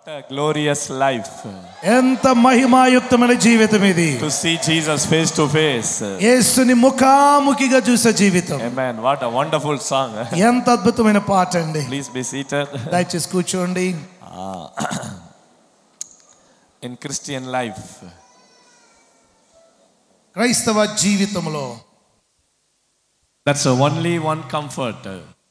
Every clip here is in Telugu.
What a glorious life. ఎంత మహిమాయుక్తమైన జీవితం ఇది. To see Jesus face to face. యేసుని ముఖాముఖిగా చూసే జీవితం. Amen. What a wonderful song. ఎంత అద్భుతమైన పాట అండి. Please be seated. దయచేసి కూర్చోండి. In Christian life, క్రైస్తవ జీవితంలో that's only one comfort.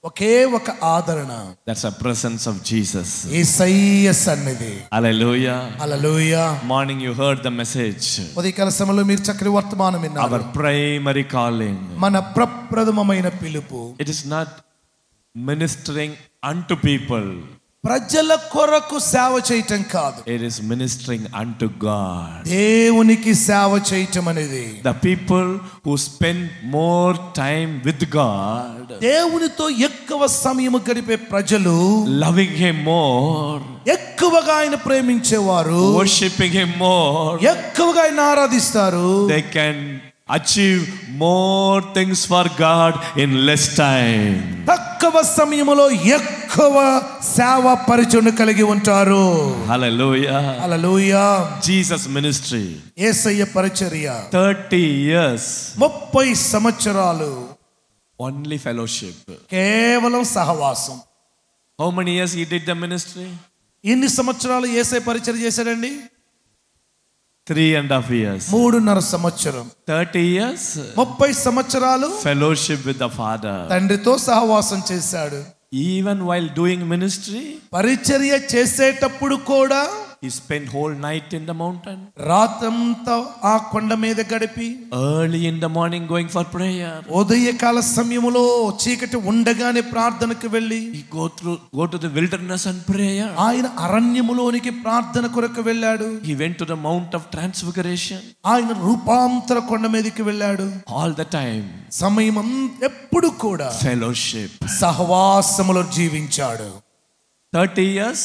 ఒకే ఒక ఆదరణ. That's a presence of Jesus. యేసయ్య సన్నిధి. Hallelujah. Hallelujah. Morning you heard the message. ఉదయకాల సమయంలో మీరు చక్కని వర్తమానం విన్నారు. Our primary calling. మన ప్రప్రథమమైన పిలుపు. It is not ministering unto people. ప్రజల కొరకు సేవ చేయటం కాదు. It is ministering unto God. దేవునికి సేవ చేయటం అనేది. The people who spend more time with God, దేవునితో ఎక్కువ సమయం గడిపే ప్రజలు, loving Him more, ఎక్కువగా ఆయన ప్రేమించేవారు, worshiping Him more, ఎక్కువగా ఆయన ఆరాధిస్తారు. they can achieve more things for God in less time. తక్కువ సమయంలో ఎక్కువ సేవ పరిచయం కలిగి ఉంటారు. Hallelujah. హల్లెలూయా. Jesus ministry, యేసయ్య పరిచర్య 30 years, 30 సంవత్సరాలు only fellowship. కేవలం సహవాసం. How many years He did the ministry? ఎన్ని సంవత్సరాలు యేసయ్య పరిచర్య చేశాడండి? 3.5 years. 3.5 సంవత్సరం. 30 years, 30 సంవత్సరాలు fellowship with the Father. తండ్రితో సహవాసం చేశాడు. Even while doing ministry, పరిచర్య చేసేటప్పుడు కూడా he spent whole night in the mountain, రాత్రంతా ఆ కొండ మీద గడిపి, early in the morning going for prayer. ఉదయకాల సమయములో చీకటి ఉండగానే ప్రార్థనకు వెళ్ళి, He go to the wilderness and prayer. ఆయన అరణ్యములోనికి ప్రార్థన కొరకు వెళ్ళాడు. He went to the Mount of Transfiguration. ఆయన రూపాంతర కొండ మీదకి వెళ్ళాడు. All the time సమయం ఎప్పుడు కూడా fellowship. సహవాసములో జీవించాడు. 30 years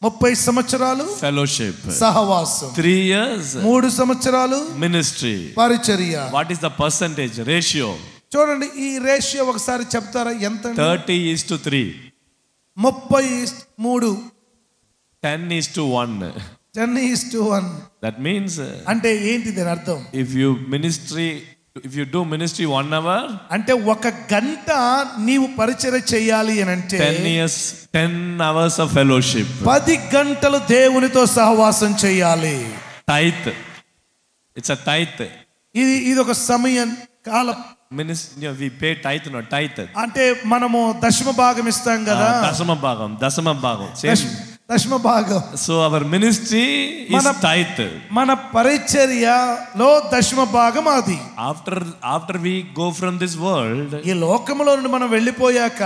30 సంవత్సరాలు fellowship, సహవాసం. 3 years 3 సంవత్సరాలు ministry. పరిచర్య. What is the percentage ratio? చూడండి, ఈ రేషియో ఒకసారి చెప్తారా ఎంత? 30:3, 33, 10:1. 10:1. That means అంటే ఏంటి దీని అర్థం? if you do ministry 1 hour, అంటే 1 గంట నీవు పరిచర్య చేయాలి అని అంటే 10 hours of fellowship. 10 గంటలు దేవునితో సహవాసం చేయాలి. Tithe, it's a tithe. ఇది ఒక సమయం కాలం. Ministry, we pay tithe, no tithe. అంటే మనము దశమ భాగం ఇస్తాం కదా. దశమ భాగం దశమ భాగం. So our ministry is tithe. మన పరిచర్యలో దశమ భాగం అది. After we go from this world, ఈ లోకములో నుండి మనం వెళ్ళిపోయాక,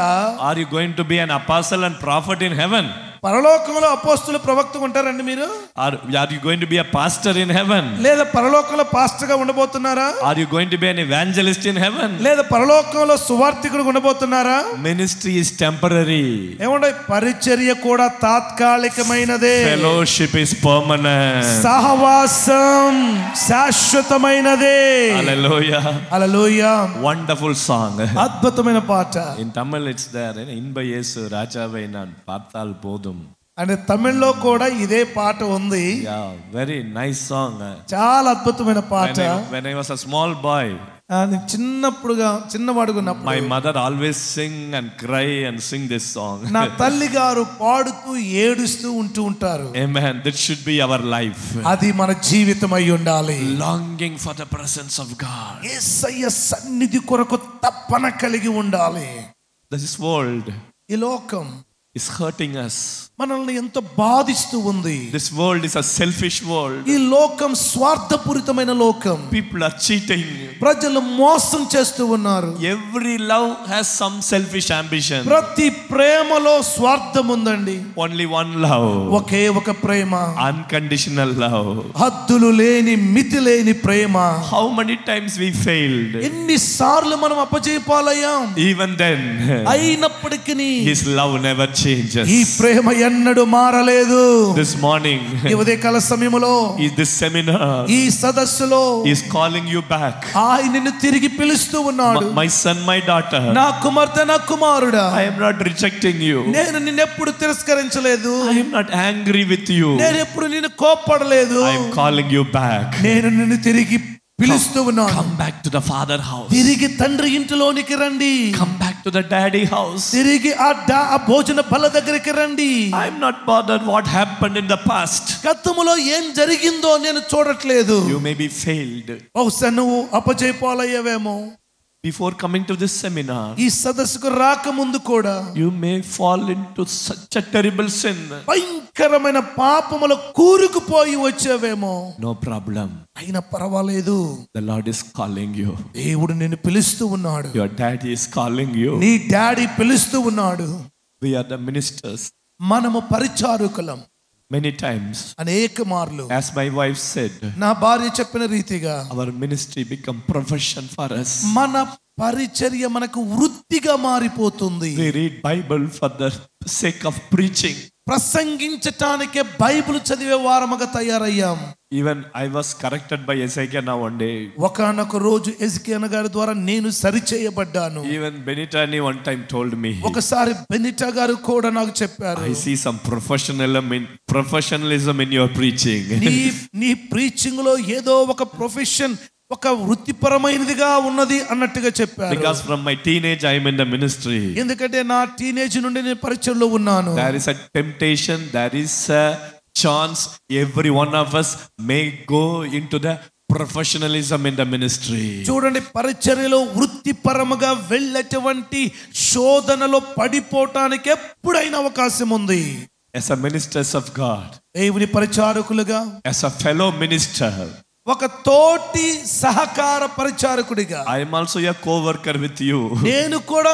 are you going to be an apostle and prophet in heaven? పరలోకంలో అపోస్తులు ప్రవక్త ఉంటారండి మీరు? Are you going to be a pastor in heaven? లేదా పరలోకంలో పాస్టర్ గా ఉండబోతున్నారా? Are you going to be an evangelist in heaven? లేదా పరలోకంలో సువార్తికుడు ఉండబోతున్నారా? Ministry is temporary. ఏమంటే పరిచర్య కూడా తాత్కాలికమైనదే. Fellowship is permanent. సహవాసం శాశ్వతమైనదే. Hallelujah. హల్లెలూయా. Wonderful song. అద్భుతమైన పాట. In Tamil it's there, ఇంబ యేసు రాజావై நான் பார்த்தால் போதும். అంటే తమిళ్లో కూడా ఇదే పాట ఉంది. Yeah, very nice song. చాలా అద్భుతమైన పాట. When I was a small boy, చిన్నవాడుగా ఉన్నప్పుడు my mother always sing and cry and sing this song. నా తల్లి గారు పాడుతూ ఏడుస్తూ ఉంటారు. Amen. That should be our life. అది మన జీవితం అయి ఉండాలి. Longing for the presence of God. యేసయ్య సన్నిధి కొరకు తపన కలిగి ఉండాలి. This world, ఈ లోకం is hurting us. మనల్ని ఎంతో బాధిస్తూ ఉంది. This world is a selfish world. ఈ లోకం స్వార్థపూరితమైన లోకం. People are cheating. ప్రజలు మోసం చేస్తూ ఉన్నారు. Every love has some selfish ambition. ప్రతి ప్రేమలో స్వార్థం ఉందండి. Only one love. ఒకే ఒక ప్రేమ. Unconditional love. హద్దులు లేని మితి లేని ప్రేమ. How many times we failed? ఎన్నిసార్లు మనం అపజయపాలయ్యాం. Even then, అయినప్పటికీ His love never changes. ఈ ప్రేమ ఎన్నడూ మారలేదు. This morning, ఈ ఉదయకాల సమయములో, this seminar, ఈ సదస్సులో is calling you back. ఆయన నిన్ను తిరిగి పిలుస్తూ ఉన్నాడు. My son, my daughter, నా కుమార్తె, నా కుమారుడా, I am not rejecting you. నేను నిన్నెప్పుడు తిరస్కరించలేదు. I am not angry with you. నేను ఎప్పుడు నిన్ను కోప్పడలేదు. I am calling you back. నేను నిన్ను తిరిగి పిలుస్తూ ఉన్నాను. Come back to the father house. తిరిగి తండ్రి ఇంటిలోనికి రండి. Come back to the daddy house. తిరిగి ఆ భోజన బల్ల దగ్గరికి రండి. I am not bothered what happened in the past. గతములో ఏం జరిగిందో నేను చూడట్లేదు. You may be failed. బహుశా నువ్వు అపజయపాలయ్యావేమో. Before coming to this seminar, ఈ సదస్సుకు రాకముందు కూడా you may fall into such a terrible sin. భయంకరమైన పాపములో కూరుకుపోయి వచ్చావేమో. No problem. అయినా పర్వాలేదు. The Lord is calling you. దేవుడు నిన్ను పిలుస్తూ ఉన్నాడు. Your daddy is calling you. నీ డాడీ పిలుస్తూ ఉన్నాడు. We are the ministers. మనము పరిచారకులం. Many times, అనేక మార్లు, as my wife said, నా భార్య చెప్పిన రీతిగా, our ministry become profession for us. మన పరిచర్య మనకు వృత్తిగా మారిపోతుంది. We read Bible for the sake of preaching. ప్రసంగించటానికే బైబిల్ చదివే వారముగా తయారయ్యాం. Even I was corrected by Ezekiel now one day. ఒకానొక రోజు ఎజికియా గారి ద్వారా నేను సరిచేయబడ్డాను. Even Benitani one time told me. ఒకసారి బెనిటా గారు కూడా నాకు చెప్పారు. I see some professionalism in your preaching. నీ ప్రీచింగ్ లో ఏదో ఒక ప్రొఫెషన్, ఒక వృత్తిపరమైనదిగా ఉన్నది అన్నట్టుగా చెప్పారు. Because from my teenage I am in the ministry. ఎందుకంటే నా టీనేజ్ నుండి నేను పరిచర్యలో ఉన్నాను. There is a temptation, there is a chance every one of us may go into the professionalism in the ministry. చూడండి, పరిచర్యలో వృత్తిపరముగా వెళ్ళేటువంటి శోధనలో పడిపోవటానికి ఎప్పుడైనా అవకాశం ఉంది. As a ministers of God, దేవుని పరిచారకులుగా, as a fellow minister, ఒక తోటి సహకార పరిచారకుడిగా, I am also a co-worker with you. నేను కూడా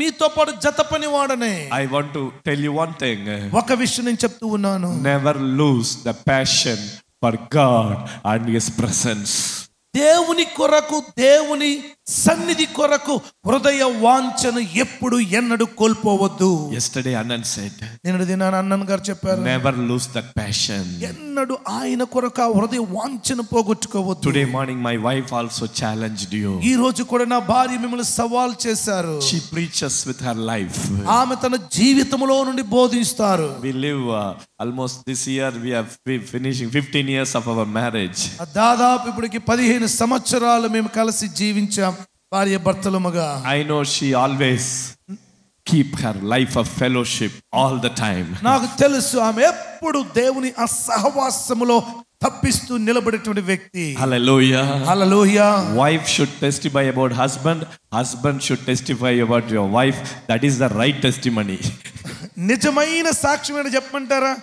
మీతో పాటు జత పని వాడనే. I want to tell you one thing. ఒక విషయం నేను చెప్తూ ఉన్నాను. Never lose the passion for God and His presence. దేవుని కొరకు, దేవుని సన్నిధి కొరకు హృదయ వాంఛను ఎప్పుడు ఎన్నడూ కోల్పోవద్దు. Yesterday Anand said, నిన్నటి దినాన అన్నన్ గారు చెప్పారు, never lose that passion. ఎన్నడూ ఆయన కొరకు ఆ హృదయ వాంఛను పోగొట్టుకోవద్దు. Today morning my wife also challenged you. ఈ రోజు కూడా నా భార్య మిమ్మల్ని సవాల్ చేశారు. She preaches with her life. ఆమె తన జీవితంలో నుండి బోధిస్తారు. We live almost this year we are finishing 15 years of our marriage. దాదాపు ఇప్పటికి 15 సంవత్సరాలు మేము కలిసి జీవించాం, భార్య భర్తలుగా. I know she always keep her life of fellowship all the time. నాకు తెలుసు ఆమె ఎప్పుడు దేవుని ఆ సహవాసములో తప్పిస్తూ నిలబడేటువంటి వ్యక్తి. Hallelujah. Hallelujah. Wife should testify about husband, husband should testify about your wife. That is the right testimony. నిజమైన సాక్ష్యం ఏంటో చెప్పమంటారా?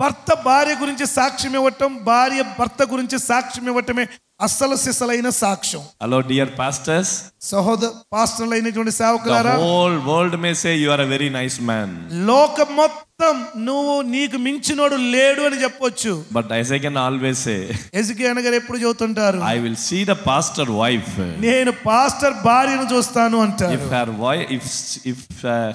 భర్త భార్య గురించి సాక్ష్యం ఇవ్వటం, భార్య భర్త గురించి సాక్ష్యం ఇవ్వటమే అసలు సిసలైన సాక్ష్యం. Hello dear pastors. సహోదర పాస్టర్లైనటువంటి సేవకులారా, The whole world may say you are a very nice man. లోకం మొత్తం నువ్వు నీకు మించినోడు లేడు అని చెప్పొచ్చు. But as I can always say, Hezekiah గారు ఎప్పుడు చెబుతుంటారు, I will see the pastor wife. నేను పాస్టర్ భార్యను చూస్తాను అంటారు. If her wife, if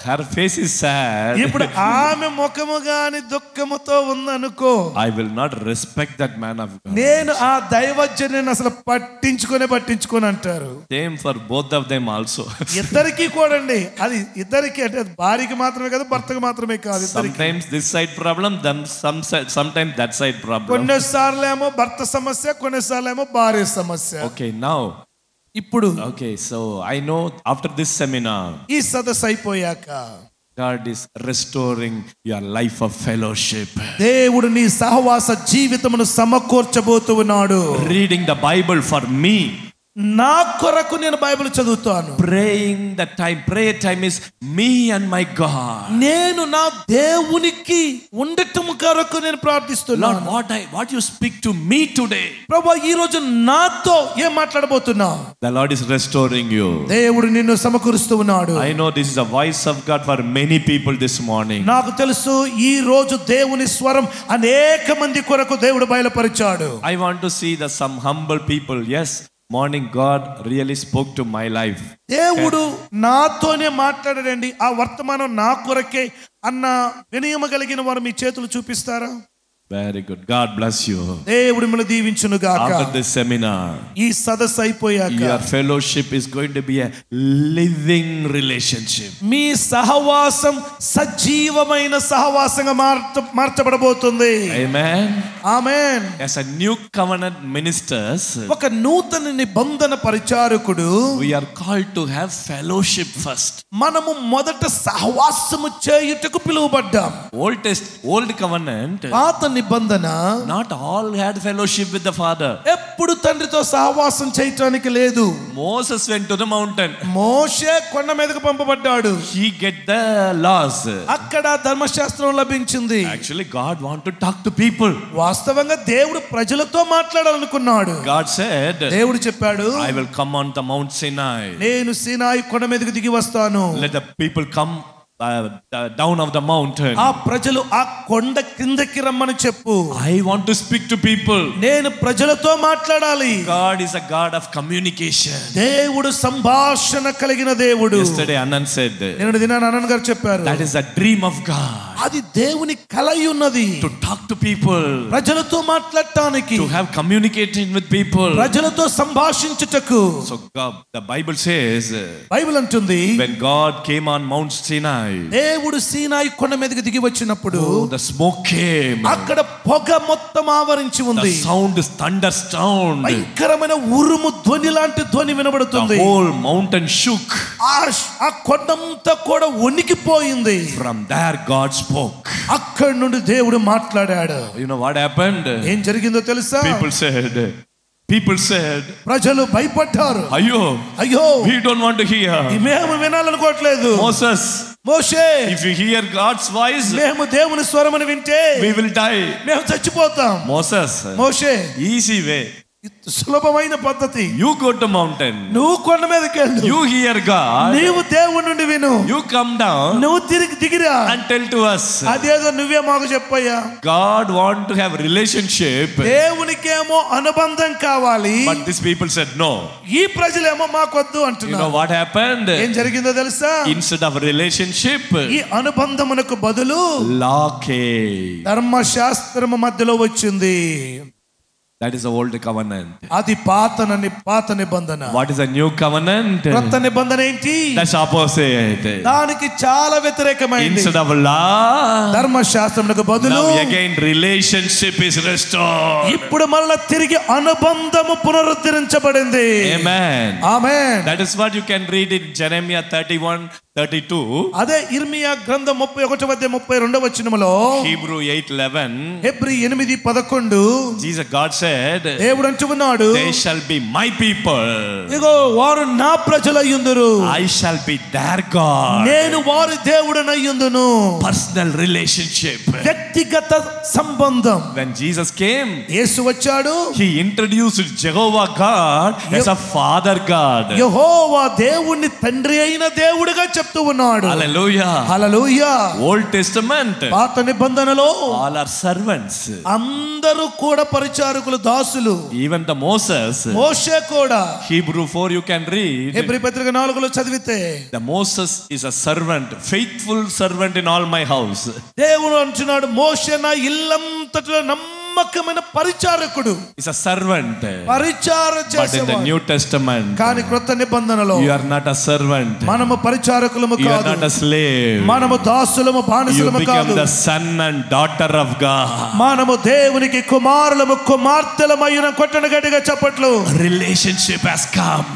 her face is sad, ఇప్పుడు ఆమె ముఖము గాని దుఃఖముతో ఉందనుకో, I will not respect that man of God. నేను ఆ దైవజనుని అసలు పట్టించుకొని అంటారు. Same for both of them also. ఇద్దరికి కూడా అండి, అది ఇద్దరికి అంటే భార్యకి మాత్రమే కాదు, భర్తకు మాత్రమే కాదు. Sometimes this side problem, then sometimes that side problem. కొన్నిసార్లు ఏమో భర్త సమస్య, కొన్నిసార్లు ఏమో భార్య సమస్య. Okay, now. ఇప్పుడు Okay, so I know after this seminar, ఈ సదస్సు అయిపోయాక God is restoring your life of fellowship. దేవుడు నీ సహవాస జీవితమును సమకూర్చబోతూ ఉన్నాడు. Reading the Bible for me. నా కొరకు నేను బైబిల్ చదువుతాను. Praying that time, prayer time is me and my God. నేను నా దేవునికి ఉండటం కొరకు నేను ప్రార్థిస్తున్నాను. Lord, what you speak to me today. ప్రభువా, ఈ రోజు నాతో ఏం మాట్లాడబోతున్నావు? The Lord is restoring you. దేవుడు నిన్ను సమకూరుస్తూ ఉన్నాడు. I know this is the voice of God for many people this morning. నాకు తెలుసు ఈ రోజు దేవుని స్వరం అనేక మంది కొరకు దేవుడు బయలుపరిచాడు. I want to see some humble people. Yes, morning God really spoke to my life. దేవుడు నాతోనే మాట్లాడాడండి. ఆ వర్తమానం నా కొరకే అన్న వినయము కలిగిన వారు మీ చేతులు చూపిస్తారా? Very good. God bless you. దేవుడు మిమ్మల్ని దీవించును గాక. After this seminar, ఈ సదస్సు అయిపోయాక your fellowship is going to be a living relationship. మీ సహవాసం సజీవమైన సహవాసంగా మార్చబడబోతుంది. Amen. Amen. As a new covenant ministers, ఒక నూతన నిబంధన పరిచారకుడు, we are called to have fellowship first. మనము మొదట సహవాసము చేయుటకు పిలువబడ్డాం. Old covenant, పాత నిబంధన, not all had fellowship with the Father. ఎప్పుడు తండ్రితో సహవాసం చేయటానికి లేదు. Moses went to the mountain. మోషే కొండ మీదకు పంపబడ్డాడు. He get the laws. అక్కడ ధర్మశాస్త్రం లభించింది. Actually, God want to talk to people. వాస్తవంగా దేవుడు ప్రజలతో మాట్లాడాలనుకున్నాడు. God said, దేవుడు చెప్పాడు, I will come on the Mount Sinai. నేను సీనాయి కొండ మీదకు దిగి వస్తాను. Let the people come down of the mountain. ఆ ప్రజలు ఆ కొండ కిందకి రమ్మని చెప్పు. I want to speak to people. నేను ప్రజలతో మాట్లాడాలి. God is a God of communication. దేవుడు సంభాషణ కలిగిన దేవుడు. Yesterday Anand said, నిన్న దినాన ఆనంద్ గారు చెప్పారు, that is a dream of God. అది దేవుని కల అయి ఉన్నది. To talk to people, ప్రజలతో మాట్లాడటానికి, to have communication with people. ప్రజలతో సంభాషించుటకు. So God, the Bible says, Bible అంటుంది, when God came on Mount Sinai, దేవుడు సీనాయి కొండ మీదకి దిగి వచ్చినప్పుడు the smoke came, అక్కడ పొగ మొత్తం ఆవరించి ఉంది. the sound is thunder sound, భయంకరమైన ఉరుము ధ్వని లాంటి ధ్వని వినబడుతుంది. the whole mountain shook. ఆ కొండంతా కూడా వణికిపోయింది. From there God spoke. అక్కడి నుండి దేవుడు మాట్లాడాడు. You know what happened? ఏం జరిగిందో తెలుసా? People said, ప్రజలు భయపడ్డారు. అయ్యో we don't want to hear. మేము వినాలనుకోవట్లేదు. మోషే, if you hear God's voice, మేము దేవుని స్వరమును వింటే we will die. మేము చచ్చిపోతాం. మోషే, easy way, సులభమైన పద్ధతి. you go to mountain, నువ్వు కొండ మీదకి వెళ్ళు, you hear God, నీవు దేవుని నుండి విను, you come down, నువ్వు తిరిగి దిగిరా and tell to us. అదేదో నువ్వే మాకు చెప్పయ్యా. God want to have relationship, దేవునికేమో అనుబంధం కావాలి. but these people said no. ఈ ప్రజలేమో మాకొద్దు You అంటున్నారు. know what happened? ఏం జరిగిందో తెలుసా? Instead of relationship, ఈ అనుబంధమునకు బదులు law came. ధర్మశాస్త్రము మధ్యలో వచ్చింది. That is the old covenant. అది పాత నిబంధన. What is the new covenant? కొత్త నిబంధన ఏంటి? That's opposite. దానికి చాలా వ్యతిరేకమైనది. Instead of law, ధర్మశాస్త్రమునకు బదులు now again relationship is restored. ఇప్పుడు మళ్ళీ తిరిగి అనుబంధము పునరుద్ధరించబడింది. Amen. Amen. That is what you can read in Jeremiah 31:32. అదే ఇర్మియా గ్రంథం 31:32 వచనములో, Hebrew 8:11. Hebrew 8:11 Jesus, God said, దేవుడు అంటున్నాడు, they shall be my people. ఇగో వారు నా ప్రజలయ్యుందురు. I shall be their God. నేను వారి దేవుడనయ్యుందును. Personal relationship. వ్యక్తిగత సంబంధం. When Jesus came, యేసు వచ్చాడు, he introduced Jehovah God as a father God. యెహోవా దేవుణ్ణి తండ్రి అయిన దేవుడిగా చెప్తూ ఉన్నాడు. Hallelujah. హల్లెలూయా. Old Testament, పాత నిబంధనలో all are servants. అందరూ కూడా పరిచారకులు, దాసులు. Even the మోషే కూడా. Hebrew 4 you can read. Hebrew పత్రిక 4లో చదివితే, The Moses is a servant, faithful servant in all my house. దేవుడు అంటున్నాడు, మోషే నా ఇల్లంతటిలో నమ్మకమైన పరిచారకుడు. Is a servant. పరిచారం చేసేవాడు. But in the New Testament, కానీ క్రొత్త నిబంధనలో, you are not a servant. మనము పరిచారకులము కాదు. You are not a slave. మనము దాసులము, బానిసలము కాదు. You become the son and daughter of God. మనము దేవునికి కుమారులము, కుమార్తెలమయ్యున. కొట్టన గట్టిగా చప్పట్లు. Relationship has come.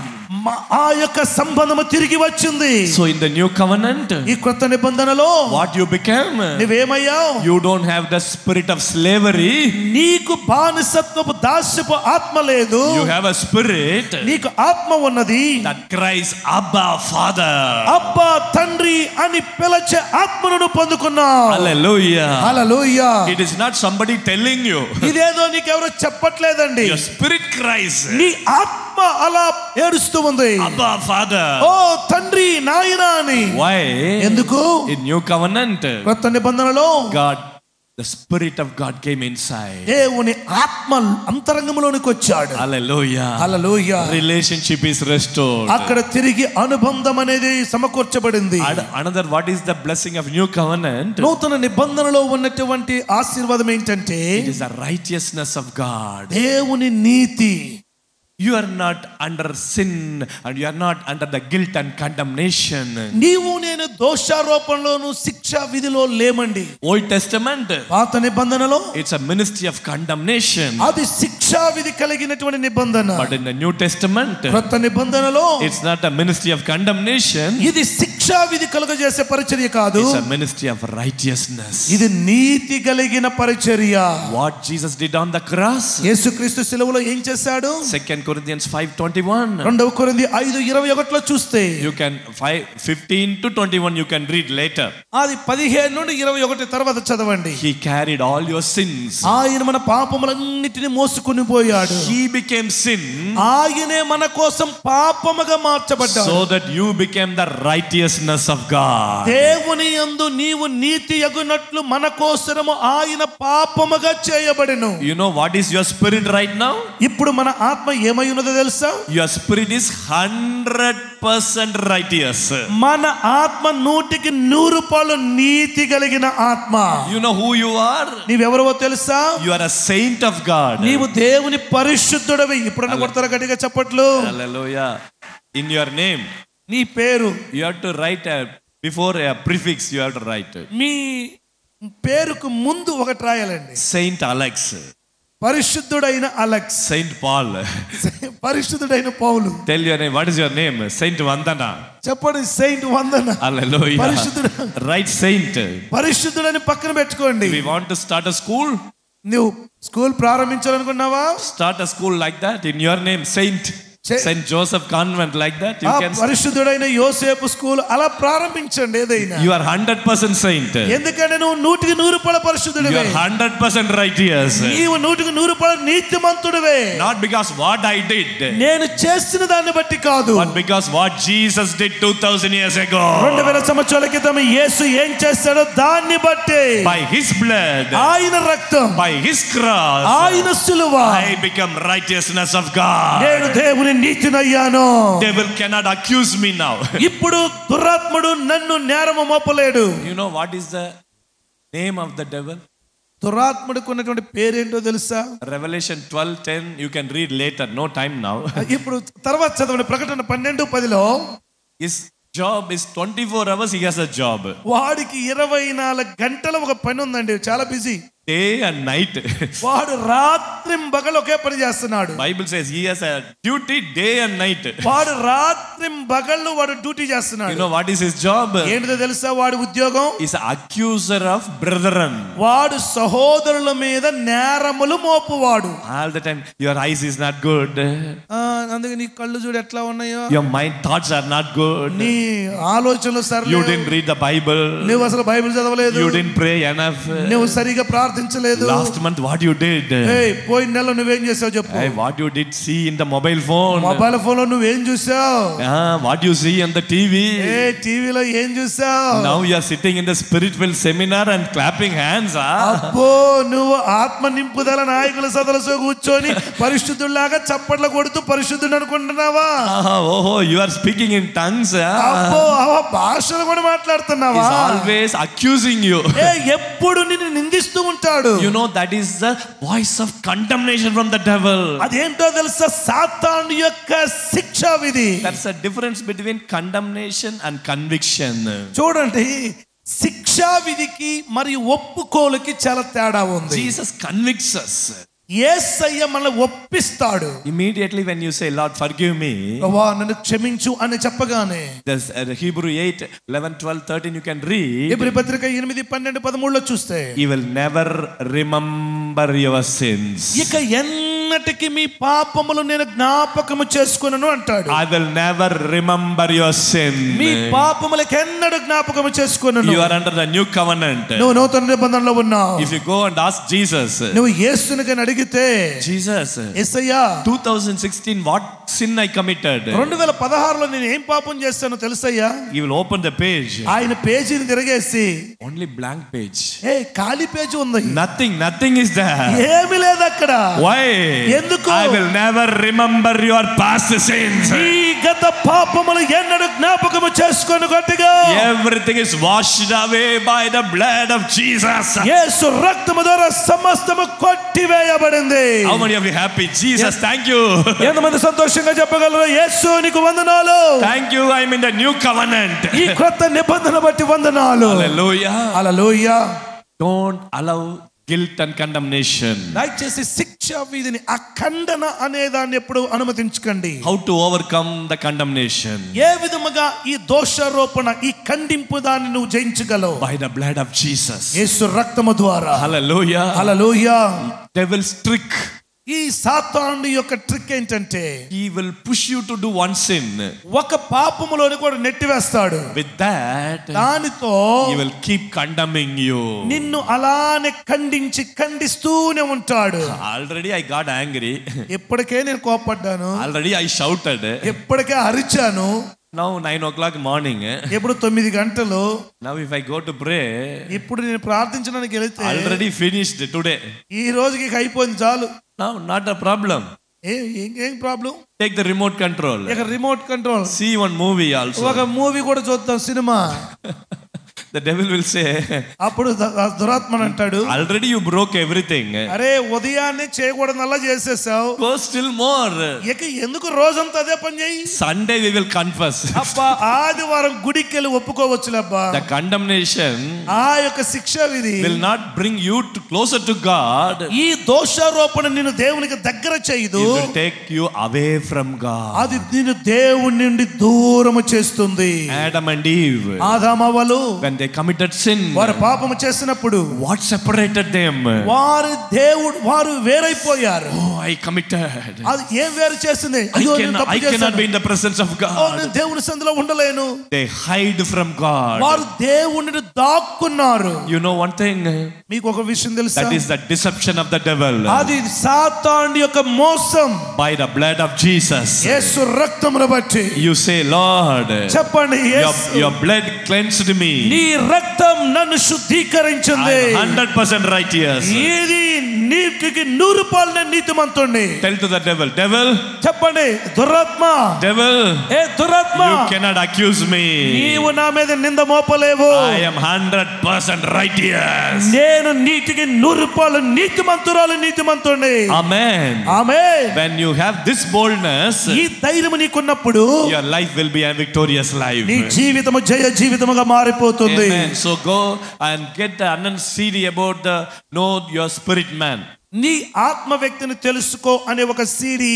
ఆ యొక్క సంబంధము తిరిగి వచ్చింది. So in the new covenant, ఈ కొత్త నిబంధనలో what you became? నువ్వేమయ్యావు? You don't have the spirit of slavery. నీకు బానిసత్వపు దాస్యపు ఆత్మ లేదు. You have a spirit, నీకు ఆత్మ ఉన్నది, that cries Abba Father. అబ్బా తండ్రి అని పిలిచే ఆత్మను పొందుకున్నావు. Hallelujah. Hallelujah. It is not somebody telling you. ఇదేదో నీకెవరో చెప్పట్లేదండి. Your spirit cries. నీ ఆత్మ అలా ఏడుస్తూ ఉంది, Abba Father. ఓ తండ్రి, నాయనా అని. Why? ఎందుకు? In new covenant, కొత్త నిబంధనలో God, the Spirit of God came inside. దేవుని ఆత్మ అంతరంగంలోనికి వచ్చాడు. Hallelujah. Hallelujah. Relationship is restored. అక్కడ తిరిగి అనుబంధం అనేది సమకూర్చబడింది. Another, what is the blessing of new covenant? నూతన నిబంధనలో ఉన్నటువంటి ఆశీర్వాదం ఏంటంటే It is the righteousness of God. దేవుని నీతి. You are not under sin and you are not under the guilt and condemnation. నీవు నేను దోషారోపణలోను శిక్షా విధిలో లేమండి. Old Testament, పాత నిబంధనలో it's a ministry of condemnation. అది శిక్షా విధి కలిగినటువంటి నిబంధన. But in the New Testament, కొత్త నిబంధనలో it's not a ministry of condemnation. ఇది శిక్షా విధి కలుగజేసే పరిచర్య కాదు. It's a ministry of righteousness. ఇది నీతి కలిగిన పరిచర్య. What Jesus did on the cross. యేసుక్రీస్తు శిలువలో ఏం చేశాడు? 2 Corinthians 5:21. 2 కొరింథీ 5:21 లో చూస్తే You can 15 to 21 you can read later. అది 15 నుండి 21 తర్వాత చదవండి. He carried all your sins. ఆయన మన పాపములన్నిటిని మోసుకొని పోయాడు. He became sin. ఆయనే మన కోసం పాపముగా మార్చబడ్డాడు. So that you became the righteousness of God. దేవుని యందు నీవు నీతి యగునట్లు మన కోసము ఆయన పాపముగా చేయబడెను. You know what is your spirit right now? ఇప్పుడు మన ఆత్మ ఏమై ఉన్నదో తెలుసా? Your spirit is 100% righteous. మన ఆత్మ 100% నీతి కలిగిన ఆత్మ. You know who you are? నీవెవరో తెలుసా? You are a saint of God. నీవు దేవుని పరిశుద్ధుడవి. ఇప్పుడన్నా కొడతారా గట్టిగా చప్పట్లు? Hallelujah. In your name, నీ పేరు, you have to write before a prefix you have to write. మీ పేరుకు ముందు ఒకటి రాయాలండి. Saint Alex. పరిశుద్ధుడైన అలెక్స్. Saint Paul. పరిశుద్ధుడైన పౌలు. Tell your name. What is your name? Saint Vandana. చెప్పండి. సెయింట్ వందన. Hallelujah. పరిశుద్ధుడు. Right, saint. పరిశుద్ధుడని పక్కన పెట్టుకోండి. We want to start a school. నువ్వు school ప్రారంభించాలనుకున్నావా? Start a school like that in your name, Saint. Saint Joseph Convent like that. You can. పరిశుద్ధుడైన యోసేపు స్కూల్ అలా ప్రారంభించండి ఏదైనా. You are 100% saint. ఎందుకంటే నువ్వు 100% పరిశుద్ధుడివే. You are 100% righteous. నీవు 100% నీతిమంతుడివే. Not because what I did. నేను చేసిన దాన్ని బట్టి కాదు. But because what Jesus did 2000 years ago. 2000 సంవత్సరాల క్రితం యేసు ఏం చేశాడో దాన్ని బట్టి. By his blood. ఆయన రక్తం. By his cross. ఆయన సిలువ. I become righteousness of God. నేను దేవుని నీతినయ్యాను. Devil cannot accuse me now. ఇప్పుడు దురాత్ముడు నన్ను నేరము మోపలేడు. You know what is the name of the devil? దురాత్ముడికి ఉన్నటువంటి పేరేంటో తెలుసా? Revelation 12:10 you can read later, no time now. ఇప్పుడు తర్వాత చదవండి. ప్రకటన 12:10లో his job is 24 hours he has a job. వాడికి 24 గంటల ఒక పని ఉందండి. చాలా బిజీ. Day and night. వాడు రాత్రింబగలు ఒకే పని చేస్తున్నాడు. Bible says he has a duty day and night. వాడు రాత్రింబగళ్ళు వాడు డ్యూటీ చేస్తున్నాడు. You know what is his job? ఏంటో తెలుసా వాడి ఉద్యోగం? He's an accuser of brethren. వాడు సహోదరుల మీద నేరములు మోపువాడు. All the time your eyes is not good. అందుకే నీ కళ్ళు చూడు ఎట్లా ఉన్నాయో. Your mind thoughts are not good. నీ ఆలోచనలు సరిలేవు. You didn't read the Bible. నువ్వు అసలు బైబిల్ చదవలేదు. You didn't pray enough. నువ్వు సరిగా ప్రార్థించలేదు. Last month what you did? పోయిన నెల నువ్వేం చేసావు చెప్పు. What you did see in the mobile phone? Mobile phone లో నువ్వేం చూసావు? What you see on the TV? టీవీలో ఏం చూసావు? Now you are sitting in the spiritual seminar and clapping hands. అబ్బో నువ్వు ఆత్మ నింపుదల నాయకుల సదస్సులో కూర్చొని పరిశుద్ధుల్లాగా చప్పట్లు కొడుతూ పరిశుద్ధుడు అనుకుంటున్నావా? ఓహో you are speaking in tongues. అబ్బో భాషలు కూడా మాట్లాడుతున్నావా? He's always accusing you. ఎప్పుడు నిన్ను నిందిస్తూ ఉంటాడు. You know that is the voice of condemnation from the devil. అదేంటో తెలుసా? సాతాను యొక్క శిక్షా విధి. That's a difference between condemnation and conviction. చూడండి శిక్షా విధికి మరియు ఒప్పుకోలుకి చాలా తేడా ఉంది. Jesus convicts us. యేసయ్య మనల్ని ఒప్పిస్తాడు. Immediately when you say Lord forgive me, ప్రభువా నన్ను క్షమించు అని చెప్పగానే there's Hebrew 8:11-12-13 you can read. Hebrew పత్రిక 8:12-13 లో చూస్తే He will never remember your sins. ఇక ఎన్నటికి మీ పాపములు నేను జ్ఞాపకము చేసుకొనను అంటాడు. I will never remember your sin. మీ పాపములకు ఎన్నడూ జ్ఞాపకము చేసుకొనను. You are under the new covenant. నువ్వు నూతన నిబంధనలో ఉన్నావు. If you go and ask Jesus, నువ్వు యేసుని అడిగితే Jesus, Yesayya 2016 what sin I committed? 2016లో నేను ఏం పాపం చేశానో తెలుసయ్యా? He will open the page. ఆయన పేజీని తిరగేసి Only blank page. ఖాళీ పేజీ ఉంది. Nothing is there. ఏమీ లేదు అక్కడ. Why? ఎందుకు? I will never remember your past sins. నీ గత పాపములు ఎన్నడూ జ్ఞాపకము చేసుకొను గట్టిగా. Everything is washed away by the blood of Jesus. యేసు రక్తము ద్వారా సమస్తము కొట్టివేయబడింది. How many of you happy? Jesus, thank you. ఎంతమంది సంతోషంగా చెప్పగలరు? యేసు నీకు వందనాలు. Thank you, I'm in the new covenant. ఈ క్రొత్త నిబంధన బట్టి వందనాలు. Hallelujah. Hallelujah. Don't allow guilt and condemnation. దయచేసి శిక్ష విధిని, ఆ ఖండన అనే దాన్ని ఎప్పుడు అనుమతించకండి. How to overcome the condemnation? ఏ విధముగా ఈ దోషారోపణ, ఈ ఖండింపు దాన్ని నువ్వు జయించగలవు? By the blood of Jesus. యేసు రక్తము ద్వారా. Hallelujah. హల్లెలూయా. Devil's trick. ఈ సాతాను యొక్క ట్రిక్ ఏంటంటే, He will push you to do one sin. ఒక పాపములోని కూడా నెట్టివేస్తాడు. With that, దానితో he will keep condemning you. నిన్ను అలానే ఖండిస్తూనే ఉంటాడు. Already I got angry. ఎప్పటికే నేను కోపడ్డాను. Already I shouted. ఎప్పటికే అరిచాను. Now 9 o'clock morning. ఎప్పుడు 9 గంటలు. Now if I go to pray, ఇప్పుడు నేను ప్రార్థించడానికి వెళితే already finished today. ఈ రోజుకి అయిపోయింది చాలు. Now not a problem. ఏం problem? Take the remote control. ఇక remote control. See one movie also. ఒక మూవీ కూడా చూద్దాం, cinema. The devil will say, అప్పుడు దురాత్మ అంటాడు, already you broke everything. అరే ఉదయాన్నే చేయకూడదల్లా చేసేసావు. Go still more. ఇక ఎందుకు రోజంతా అదే పని చేయి? Sunday we will confess. అబ్బా ఆదివారం గుడికి వెళ్ళి ఒప్పుకోవచ్చులేబ్బా. The condemnation ఆ యొక్క శిక్ష విధి will not bring you closer to God. ఈ దోషారోపణ నిన్ను దేవునికి దగ్గర చేయదు. It will take you away from God. అది నిన్ను దేవుని నుండి దూరము చేస్తుంది. Adam and Eve, ఆదామవ్వలు when they committed sin, వారు పాపము చేసినప్పుడు what separated them? వారు వేరైపోయారు. Oh, I committed. అది ఏం వేరు చేసింది? I cannot be in the presence of God. నేను దేవుని సన్నిధిలో ఉండలేను. They hide from God. వారు దేవునిని దాక్కున్నారు. You know one thing? మీకు ఒక విషయం తెలుసా? That is the deception of the devil. అది సాతాను యొక్క మోసం. By the blood of Jesus. యేసు రక్తమును బట్టి. You say, Lord, చెప్పండి, your blood cleansed me. నీ రక్తం నన్ను శుద్ధీకరించింది. I am 100% righteous. ఇది నీతికి 100% నీతిమంతుణ్ణి. Tell to the devil, devil, చెప్పండి, దురాత్మ, devil, దురాత్మ, you cannot accuse me. నీవు నా మీద నింద మోపలేవు. I am 100% righteous. నేను నీతికి 100% నీతిమంతుణ్ణి. Amen. Amen. When you have this boldness, ఈ ధైర్యం నీకున్నప్పుడు your life will be a victorious life. నీ జీవితము జయ జీవితముగా మారిపోతుంది. Amen. So go and get the Anand CD about the know your spirit man. నీ ఆత్మ వ్యక్తిని తెలుసుకో అనే ఒక సీడీ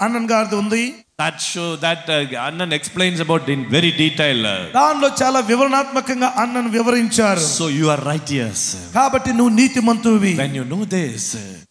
అన్నన్ గారిది ఉంది. That show that Anand explains about in very detail. దానిలో చాలా వివరణాత్మకంగా అన్నన్ వివరించారు. So you are righteous. కాబట్టి నువ్వు నీతిమంతుడివి. When you know this,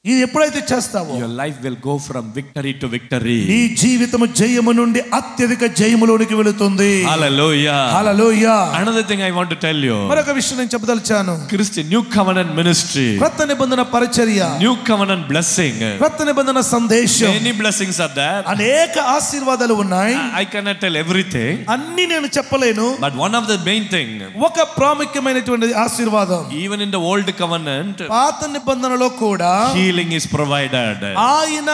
ఇది ఎప్పుడైతే చేస్తావో your life will go from victory to victory. నీ జీవితము జయము నుండి అత్యధిక జయములోనికి వెళుతుంది. Hallelujah. Hallelujah. Another thing I want to tell you. మరొక విషయం నేను చెప్పదలిచాను. Christian New Covenant ministry. క్రొత్త నిబంధన పరిచర్య. New Covenant blessing. క్రొత్త నిబంధన సందేశం. Many blessings are there. అనేక ఆశీర్వాదాలు ఉన్నాయి. I cannot tell everything. అన్ని నేను చెప్పలేను. But one of the main thing. ఒక ప్రాముఖ్యమైనటువంటి ఆశీర్వాదం. Even in the old covenant, పాత నిబంధనలో కూడా healing is provided. ఆయన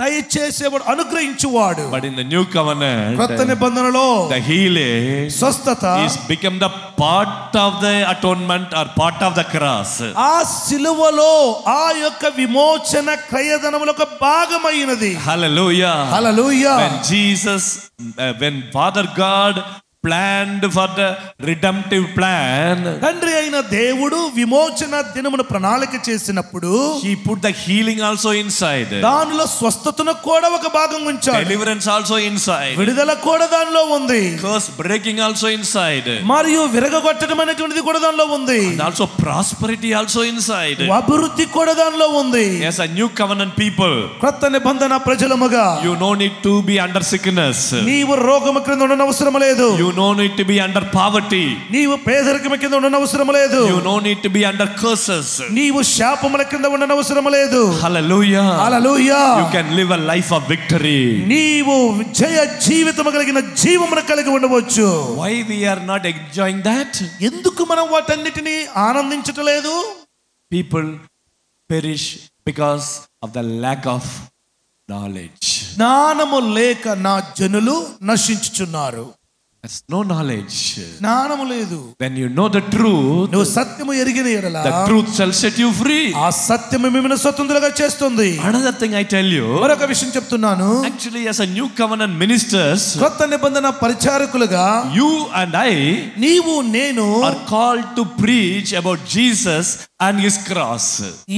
దయచేసేవాడు, అనుగ్రహించువాడు. But in the new covenant, క్రొత్త నిబంధనలో the healing స్వస్థత is become the part of the atonement or part of the cross. ఆ సిలువలో ఆ యొక్క విమోచన క్రయధనముల ఒక భాగమైనది. Hallelujah. Hallelujah. When Jesus, when Father God planned for the redemptive plan, తండ్రి అయిన దేవుడు విమోచన దినమున ప్రణాళిక చేసినప్పుడు he put the healing also inside, దానిలో స్వస్థతను కూడా ఒక భాగం ఉంచాడు. deliverance also inside, విడుదల కూడా దానిలో ఉంది. curse breaking also inside, మరియు విరగగొట్టడం అనేటువంటిది కూడా దానిలో ఉంది. and also prosperity also inside. అభివృద్ధి కూడా దానిలో ఉంది. As a new covenant people, క్రొత్త నిబంధన ప్రజలముగా you no need to be under sickness. నీవు రోగము క్రింద ఉండనవసరం లేదు. You You no need to be under poverty. నీవు పేదరికం కింద ఉండనవసరం లేదు. You no need to be under curses. నీవు శాపముల కింద ఉండనవసరం లేదు. Hallelujah. Hallelujah. You can live a life of victory. నీవు జయ జీవితము కలిగిన జీవమును కలిగి ఉండవచ్చు. Why we are not enjoying that? ఎందుకు మనం వాటన్నిటిని ఆనందించట్లేదు? People perish because of the lack of knowledge. జ్ఞానము లేక నా జనులు నశించుచున్నారు. There's no knowledge. జ్ఞానము లేదు. When you know the truth, నువ్వు సత్యము ఎరిగిన ఎడల the truth shall set you free. ఆ సత్యము మిమ్మల్ని స్వతంత్రులుగా చేస్తుంది. Another thing I tell you, మరొక విషయం చెప్తున్నాను. actually as a new covenant ministers, కొత్త నిబంధన పరిచారకులుగా you and I నీవు నేను are called to preach about Jesus and his cross.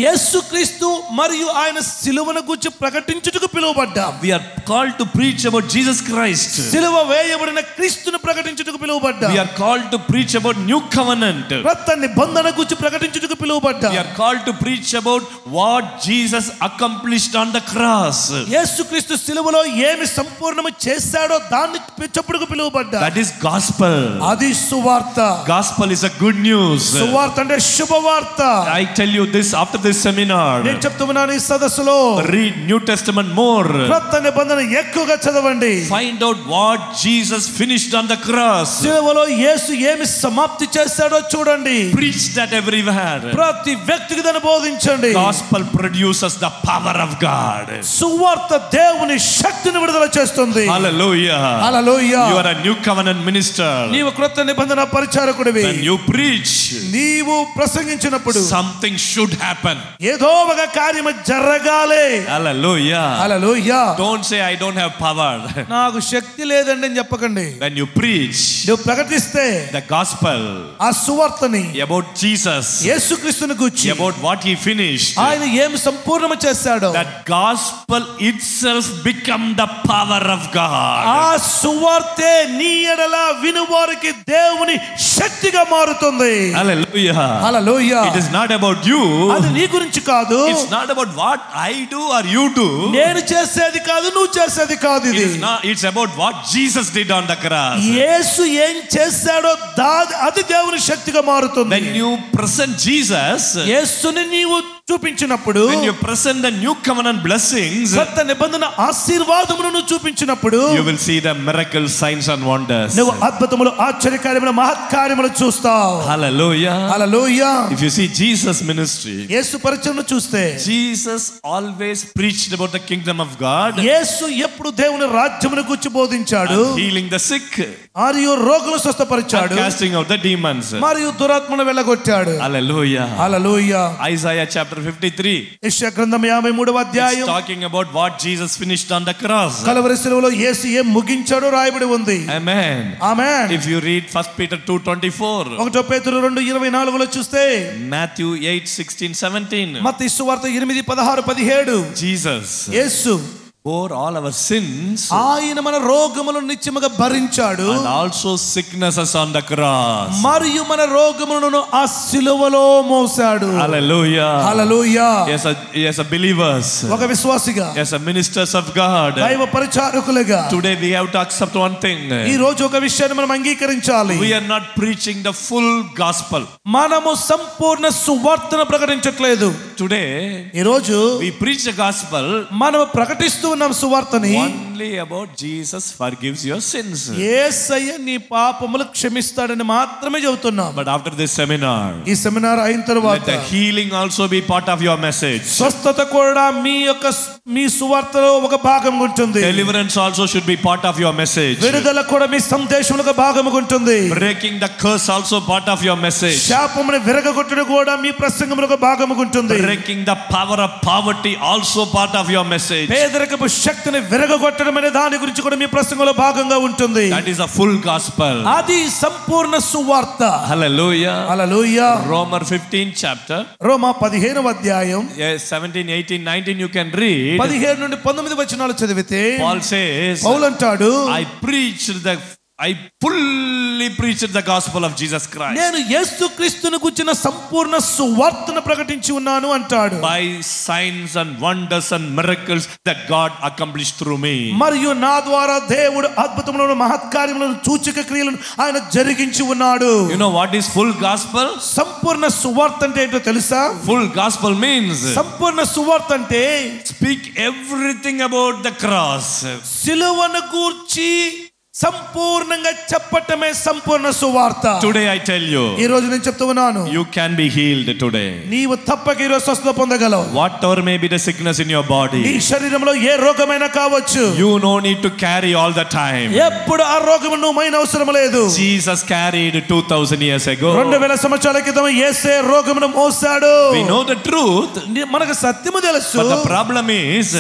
యేసుక్రీస్తు మరియు ఆయన సిలువను గూర్చి ప్రకటించుటకు పిలువబడ్డాం. We are called to preach about Jesus Christ. సిలువ వేయబడిన క్రీస్తును ప్రకటించుటకు పిలువబడ్డాం. We are called to preach about new covenant. కొత్త నిబంధన గూర్చి ప్రకటించుటకు పిలువబడ్డాం. We are called to preach about what Jesus accomplished on the cross. యేసుక్రీస్తు సిలువలో ఏమి సంపూర్ణము చేశాడో దాన్ని చెప్పుటకు పిలువబడ్డాం. That is gospel. అది సువార్త. Gospel is a good news. సువార్త అంటే శుభవార్త. I tell you this after this seminar. నేను చెప్తున్నాను ఈ సదస్సులో Read New Testament more. కొత్త నిబంధన ఎక్కువగా చదవండి. Find out what Jesus finished on the cross. సిలువలో యేసు ఏమి సమాప్తి చేశాడో చూడండి. Preach that everywhere. ప్రతి వ్యక్తికి దాన్ని బోధించండి. Gospel produces the power of God. సువార్త దేవుని శక్తిని విడుదల చేస్తుంది. Hallelujah. Hallelujah. You are a new covenant minister. నీవు కొత్త నిబంధన పరిచారకుడివి. When you preach, నీవు ప్రసంగించినప్పుడు something should happen. ఏదో ఒక కార్యము జరగాలి. Hallelujah. Hallelujah. Don't say I don't have power. నాకు శక్తి లేదండి అని చెప్పకండి. When you preach నువ్వు ప్రకటిస్తే the gospel ఆ సువార్తని about Jesus, యేసుక్రీస్తుని గూర్చి about what he finished, ఆయన ఏమి సంపూర్ణము చేశాడో that gospel itself become the power of God. ఆ సువార్తే నీ ఎడల వినువారికి దేవుని శక్తిగా మారుతుంది. Hallelujah. Hallelujah. It is not about you. అది నీ గురించి కాదు. It's not about what I do or you do. నేను చేసేది కాదు, నువ్వు చేసేది కాదు. It ఇది is not. It's about what Jesus did on the cross. యేసు ఏం చేశాడో అది దేవుని శక్తిగా మారుతుంది. When you present Jesus, యేసుని నీవు చూపించినప్పుడు, when you present the new covenant blessings, కొత్త నిబంధన ఆశీర్వాదమును నువ్వు చూపించినప్పుడు, you will see the miracle signs and wonders. నువ్వు అద్భుతములు, ఆశ్చర్యకార్యములు, మహత్కార్యములు చూస్తావు. Hallelujah. Hallelujah. If you see Jesus ministry, యేసు పరిచయను చూస్తే, Jesus always preached about the kingdom of God, యేసు ఎప్పుడు దేవుని రాజ్యమును గురించి బోధించాడు. healing the sick, మరియు రోగులను స్వస్థపరిచాడు, casting out the demons. మరియు దురాత్మను వెళ్ళగొట్టాడు. Hallelujah. హల్లెలూయా. Isaiah chapter 53 యెషయా గ్రంథం 53వ is అధ్యాయం talking about what Jesus finished on the cross. Calvary శిలువలో యేసు ఏం ముగించాడో రాయబడి ఉంది. Amen. Amen. If you read 1 Peter 2:24, 1 పేతురు 2:24లో చూస్తే, Matthew 8:16-17, మత్తయి సువార్త 8:16-17, Jesus Yesu bore all our sins ఆయన మన రోగములను నిత్యముగా భరించాడు, and also sicknesses on the cross. మరియు మన రోగములను ఆ సిలువలో మోసాడు. Hallelujah. Hallelujah. As a believers, ఒక విశ్వాసిగా, as a ministers of God, దైవ పరిచారకులుగా today we have to accept one thing. ఈ రోజు ఒక విషయాన్ని మనం అంగీకరించాలి. We are not preaching the full gospel. మనము సంపూర్ణ సువార్తను ప్రకటించట్లేదు. Today ఈ రోజు we preach the gospel మనం ప్రకటిస్తూ ఉన్నాం సువార్తని only about Jesus forgives your sins. యేసయ్య నీ పాపములు క్షమిస్తాడని మాత్రమే చెబుతున్నాం. But after this seminar, ఈ సెమినార్ అయిన let తర్వాత the healing also be part of your message. స్వస్థత కూడా మీ సువార్తలో ఒక భాగం ఉంటుంది. Deliverance also should be part of your message. విడుదల కూడా మీ సందేశంలో ఒక భాగం ఉంటుంది. Breaking the curse also part of your message. శాపమును విరగగొట్టడం కూడా మీ ప్రసంగంలో ఒక భాగం ఉంటుంది. Breaking the power of poverty also part of your message. పేదరికపు శక్తిని విరగగొట్టడం అనే దాని గురించి కూడా మీ ప్రసంగంలో భాగంగా ఉంటుంది. That is a full gospel. అది సంపూర్ణ సువార్త. Hallelujah. హల్లెలూయా. Romans 15 chapter, రోమా 15వ అధ్యాయం 17, 18, 19 you can read. 17 నుండి 19 వచనాలు చదివితే Paul says, పౌలు అంటాడు, I preached the I fully preached the gospel of Jesus Christ. నేను యేసుక్రీస్తును గురించిన సంపూర్ణ సువార్తను ప్రకటించి ఉన్నాను అంటాడు. By signs and wonders and miracles that God accomplished through me. మరియు నా ద్వారా దేవుడు అద్భుతములను మహత్కార్యములను సూచక క్రియలను ఆయన జరిగించి ఉన్నాడు. You know what is full gospel? సంపూర్ణ సువార్త అంటే ఏంటో తెలుసా? Full gospel means సంపూర్ణ సువార్త అంటే speak everything about the cross. సిలువను గూర్చి సంపూర్ణంగా చెప్పటమే సంపూర్ణ సువార్త. Today I tell you, ఈ రోజు నేను చెప్తూ ఉన్నాను, you can be healed today. నీవు తప్పక ఈ రోజు స్వస్థత పొందగలవు. Whatever may be the sickness in your body, నీ శరీరంలో ఏ రోగమైనా కావచ్చు, you no need to carry all the time. ఎప్పుడు ఆ రోగము నువ్వు మైన అవసరం లేదు. Jesus carried 2000 years ago. 2000 సంవత్సరాల క్రితం యేసే రోగమును మోసాడు. We know the truth, మనకు సత్యము తెలుసు. but the problem is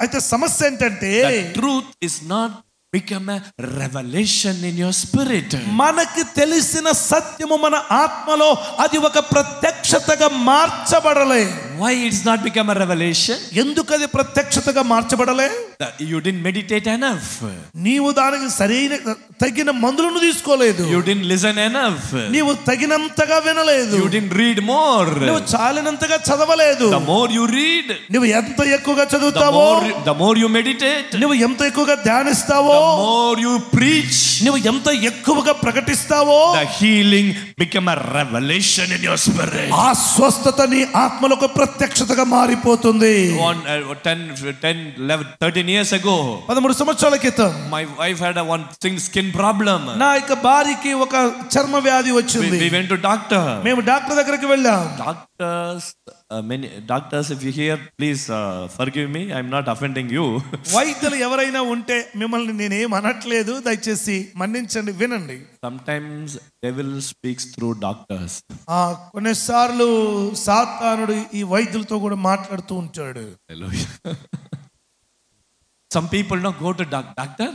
అయితే సమస్య ఏంటంటే the truth is not become a revelation in your spirit. మనకి తెలిసిన సత్యము మన ఆత్మలో అది ఒక ప్రత్యక్షతగా మార్చబడలే. Why it's not become a revelation? ఎందుకు అది ప్రత్యక్షతగా మార్చబడలే? You didn't meditate enough. నీవు దానికి సరైన తగిన మందులను తీసుకోలేదు. You didn't listen enough. నీవు తగినంతగా వినలేదు. You didn't read more. నువ్వు చాలినంతగా చదవలేదు. The more you read, నువ్వు ఎంత ఎక్కువగా చదువుతావో, the more you meditate, నువ్వు ఎంత ఎక్కువగా ధ్యానిస్తావో, the more you preach, నువ్వు ఎంత ఎక్కువగా ప్రకటిస్తావో, the healing become a revelation in your spirit. ఆ స్వస్థత నీ ఆత్మలో ఒక ప్రత్యక్షతగా మారిపోతుంది. 13 years ago, 13 సంవత్సరాల క్రితం my wife had one skin problem. నా యొక్క భార్యకి ఒక చర్మ వ్యాధి వచ్చింది. We went to doctor. మేము డాక్టర్ దగ్గరికి వెళ్ళాం. Many doctors, if you hear, please forgive me. I'm not offending you. వైద్యులు ఎవరైనా ఉంటే మిమ్మల్ని నేనేం అనట్లేదు, దయచేసి మన్నించండి, వినండి. Sometimes devil speaks through doctors. కొన్నిసార్లు సాతానుడు ఈ వైద్యులతో కూడా మాట్లాడుతూ ఉంటాడు. Hallelujah. Some people no go to doctor.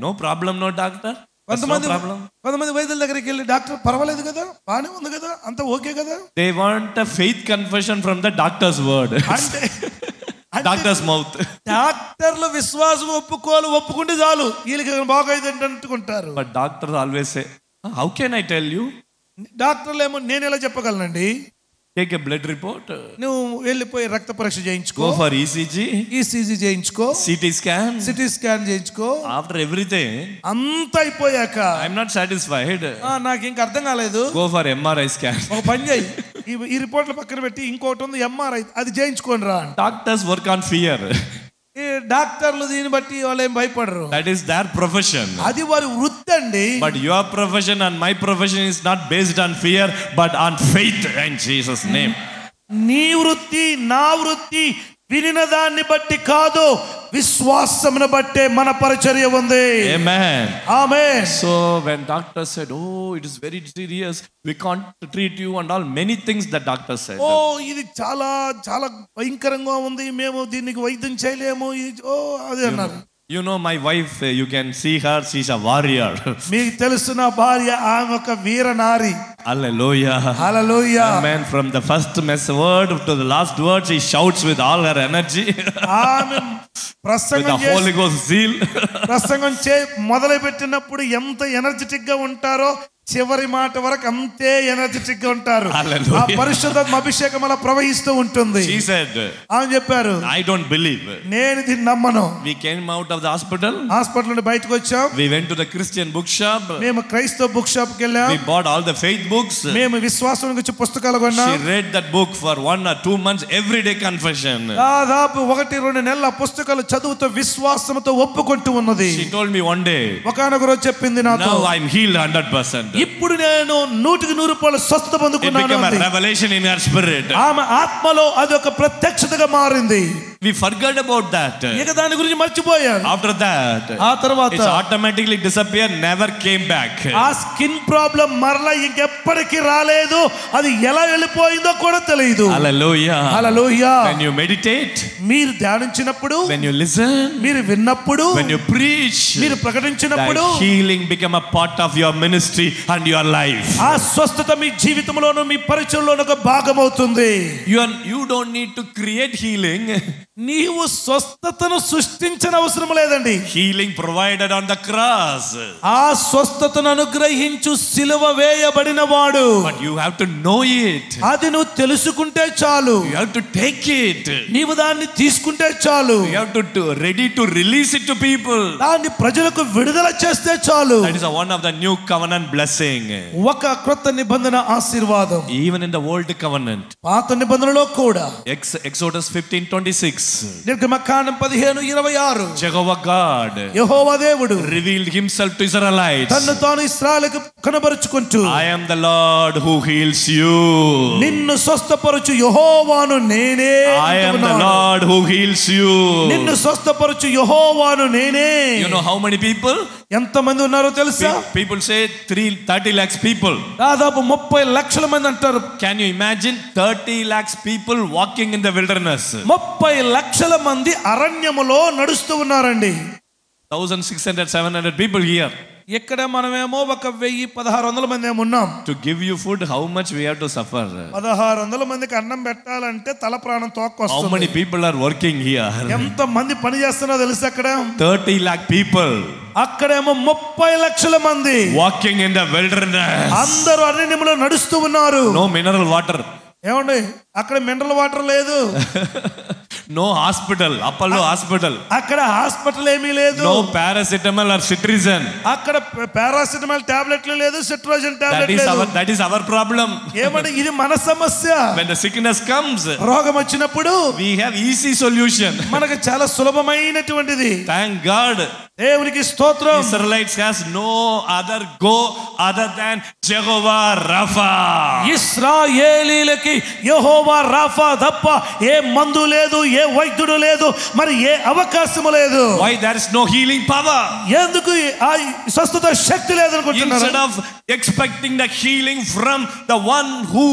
No problem, no doctor. కొంతమంది వైద్యుల దగ్గరికి వెళ్ళి డాక్టర్ పర్వాలేదు కదా, బానే ఉంది కదా, అంత ఓకే కదా. They want a faith confession from the doctor's word. అంటే doctor's mouth. డాక్టర్ల విశ్వాసం ఒప్పుకుంటే చాలు, వీళ్ళకి బాగైంది అంటుకుంటారు. But doctors always say, how can I tell you? డాక్టర్లు ఏమో నేను ఎలా చెప్పగలనండి. Take a blood report. నువ్వు వెళ్ళిపోయి రక్త పరీక్ష చేయించుకో. Go for ECG. ECG చేయించుకో. CT scan చేయించుకో. After everything, అంతా అయిపోయాక I'm not satisfied. నాకు ఇంకా అర్థం కాలేదు. Go for MRI scan. ఒక పని చేయి, ఈ రిపోర్ట్ల పక్కన పెట్టి ఇంకోటి ఉంది MRI, అది చేయించుకోండి రా. Doctors work on fear. ఈ డాక్టర్లు దీన్ని బట్టి వాళ్ళు ఏం భయపడరు. That is their profession. అది వారి వృత్తి అండి. But your profession and my profession is not based on fear but on faith in Jesus name. నీ వృత్తి నా వృత్తి వినిన దాన్ని బట్టి కాదు, విశ్వాసమును బట్టే మన పరిచర్య ఉంది. Amen. Amen. So when doctor said, oh, it is very serious, we can't treat you and all, many things the doctor said. ఇది చాలా చాలా భయంకరంగా ఉంది, మేము దీనికి వైద్యం చేయలేము, అది అన్నారు. You know my wife, you can see her, she's a warrior. మీకు తెలుసు నా భార్య ఆమె ఒక వీర నారి. Hallelujah. Hallelujah. Amen. From the first word to the last word, she shouts with all her energy. ఆమె ప్రసంగం with the Holy Ghost zeal. ప్రసంగం మొదలు పెట్టినప్పుడు ఎంత ఎనర్జెటిక్ గా ఉంటారో చివరి మాట వరకు అంతే ఎనర్జెటిక్ గా ఉంటారు. ఆ పరిశుద్ధాత్మ అభిషేకం అలా ప్రవహిస్తూ ఉంటుంది. She said, అని చెప్పారు, I don't believe. నేను దీన్ని నమ్మను. We came out of the hospital. Hospital నుండి బయటకు వచ్చాం. We went to the Christian bookshop. మేము క్రైస్తవ బుక్ షాప్ కి వెళ్ళాం. We bought all the faith books. మేము విశ్వాసం గురించి పుస్తకాలు కొన్నాం. She read that book for 1 or 2 months, everyday confession. దాదాపు 1-2 నెలల పుస్తకాలు చదువుతూ విశ్వాసంతో ఒప్పుకుంటూ ఉన్నది. She told me one day, ఒకనొక రోజు చెప్పింది నాతో, now I'm healed 100%. ఇప్పుడు నేను 100% స్వస్థత పొందుకున్నాను. It became a revelation in her spirit. ఆమె ఆత్మలో అది ఒక ప్రత్యక్షతగా మారింది. We forgot about that. ఇక దాని గురించి మర్చిపోయాను. After that, ఆ తర్వాత it automatically disappeared, never came back. ఆ స్కిన్ ప్రాబ్లం మరలా ఇంకెప్పటికీ రాలేదు. అది ఎలా వెళ్ళిపోయిందో కూడా తెలియదు. Hallelujah. Hallelujah. When you meditate, మీరు ధ్యానించినప్పుడు, when you listen, మీరు విన్నప్పుడు, when you preach, మీరు ప్రకటించినప్పుడు, that healing become a part of your ministry and your life. ఆ స్వస్థత మీ జీవితంలోను మీ పరిచయంలోను ఒక భాగం అవుతుంది. You don't need to create healing. నీవు స్వస్థతను సృష్టించిన అవసరం లేదండి. Healing provided on the cross. ఆ స్వస్థతను అనుగ్రహించు సిలువ వేయబడిన వాడు. But you have to know it. అది నువ్వు తెలుసుకుంటే చాలు. You have to take it. నీవు దాన్ని తీసుకుంటే చాలు. You have to ready to release it to people. దాన్ని ప్రజలకు విడుదల చేస్తే చాలు. That is one of the new covenant blessing. ఒక క్రొత్త నిబంధన ఆశీర్వాదం. Even in the old covenant. పాత నిబంధనలో కూడా. Exodus 15:26. నిర్గమకాండం 15:26. Jehovah God. యెహోవా దేవుడు revealed himself to Israelites. తన్ను తాను ఇశ్రాయేలుకు కనబరుచుకుంటూ, I am the Lord who heals you. నిన్ను స్వస్థపరచు యెహోవాను నేనే. I am the Lord who heals you. నిన్ను స్వస్థపరచు యెహోవాను నేనే. You know how many people? ఎంతమంది ఉన్నారో తెలుసా? People say 30 lakhs people. దాదాపు 30 లక్షల మంది అంటారు. Can you imagine 30 lakhs people walking in the wilderness? 30 లక్షల మంది అరణ్యములో నడుస్తూ ఉన్నారండి. 1600-700 people here. ఇక్కడ మనమేమో 1000-1600 మంది ఏమో ఉన్నాం. To give you food, how much we have to suffer? 1600 మందికి అన్నం పెట్టాలంటే తల ప్రాణం తోక్కొస్తుంది. How many people are working here? ఎంత మంది పని చేస్తున్నారో తెలుసా? అక్కడ 30 lakh people. అక్కడేమో 30 లక్షల మంది walking in the wilderness. అందరూ అరణ్యములో నడుస్తూ ఉన్నారు. No mineral water. ఏమండి అక్కడ మినరల్ వాటర్ లేదు. No hospital. Apollo hospital. అక్కడ హాస్పిటల్ ఏమీ లేదు. No paracetamol or cetirizine. అక్కడ పారాసిటమాల్ టాబ్లెట్లు లేదు, సిట్రోజన్ టాబ్లెట్ లేదు. That is our problem. ఏమండి ఇది మన సమస్య. When the sickness comes, రోగం వచ్చినప్పుడు we have easy solution. మనకు చాలా సులభమైనటువంటిది. Thank God. దేవునికి స్తోత్రం. Israelites has no other go other than Jehovah Rapha. ఇశ్రాయేలీలకి Jehovah Rapha తప్ప ఏ మందు లేదు, ఏ వైద్యుడు లేదు, మరి ఏ అవకాశము లేదు. Why there is no healing power? ఎందుకు ఆ స్వస్థత శక్తి లేదనుకుంటున్నారు? Instead of expecting the healing from the one who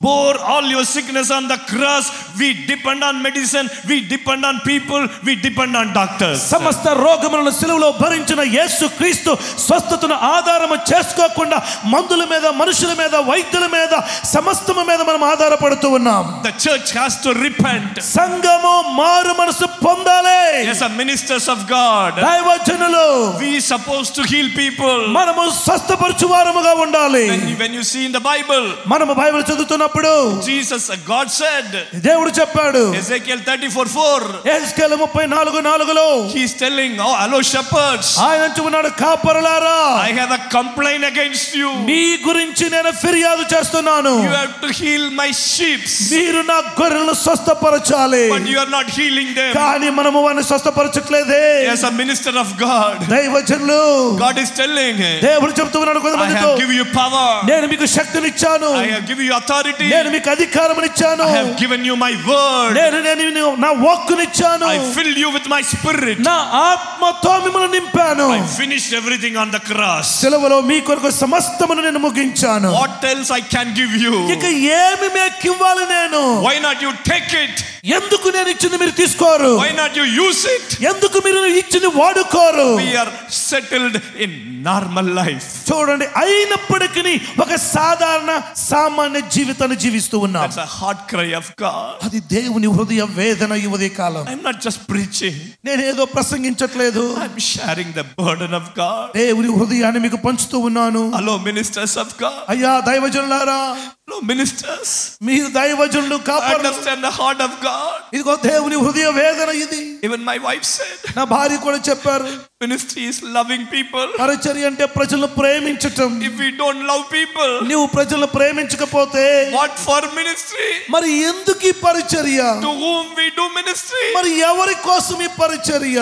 bore all your sickness on the cross, we depend on medicine, we depend on people, we depend on doctors. సమస్త రోగములను సిలువలో భరించిన యేసుక్రీస్తు స్వస్థతను ఆధారము చేసుకోకుండా మందుల మీద, మనుషుల మీద, వైద్యుల మీద, సమస్తము మీద మనం ఆధారపడుతూ ఉన్నాం. The church has to repent. సంఘము మారు మనసు పొందాలి. As a ministers of God, దైవజనులు we supposed to heal people. మనము స్వస్థపరచు వారముగా ఉండాలి. When you see in the Bible, మనము బైబిల్ చదువుతున్నప్పుడు Jesus, God said, దేవుడు చెప్పాడు, Ezekiel 34:4, యెహెజ్కేలు 34:4లో he is telling, oh hello shepherds, ఆయన అంటున్నాడు, కాపరులారా, I have a complaint against you. మీ గురించి నేను ఫిర్యాదు చేస్తున్నాను. You have to heal my sheep. మీరు నా గొర్రెలను స్వస్థపరచాలి. But you are not healing them. కానీ మనము వారిని స్వస్థపరచట్లేదే. As a minister of God, దైవజనులు, God is telling, దేవుడు చెప్తున్నాడు I కొంతమందితో, have given you power, నేను మీకు శక్తిని ఇచ్చాను, I have given you authority, నేను మీకు అధికారముని ఇచ్చాను, I have given you my word, నేను నా వాక్కుని ఇచ్చాను, I filled you with my spirit, నా ఆత్మతో మిమ్మల్ని నింపాను, I finished everything on the cross. సిలువలో మీ కొరకు సమస్తమును నేను ముగించాను. What else I can give you? ఇక ఏమి మీకు ఇవ్వాలి నేను? Why not you take it? ఎందుకు నేను ఇచ్చింది మీరు తీసుకోరు? Why not you use it? ఎందుకు మీరు ఇచ్చింది వాడుకోరు? We are settled in normal life. చూడండి, అయినప్పటికీ ఒక సాధారణ సామాన్య జీవితాన్ని జీవిస్తూ ఉన్నాం. That's a heart cry of God. అది దేవుని హృదయ వేదన ఈ ఉదయ కాలం. I'm not just preaching. నేను ఏదో ప్రసంగించట్లేదు. I'm sharing the burden of God. దేవుని హృదయాన్ని మీకు పంచుతూ ఉన్నాను. Hello ministers of God. అయ్యా దైవజనులారా, Hello ministers. మీరు దైవజనులు కాపాడు. Understand the heart of God. ఇదిగో దేవుని హృదయ వేదన ఇది. Even my wife said, నా భార్య కూడా చెప్పారు, ministry is loving people. పరిచర్య అంటే ప్రజలను ప్రేమించటం. If we don't love people, నువ్వు ప్రజలను ప్రేమించకపోతే what for ministry? మరి ఎందుకు ఈ పరిచర్య? To whom we do ministry? మరి ఎవరి కోసం ఈ పరిచర్య?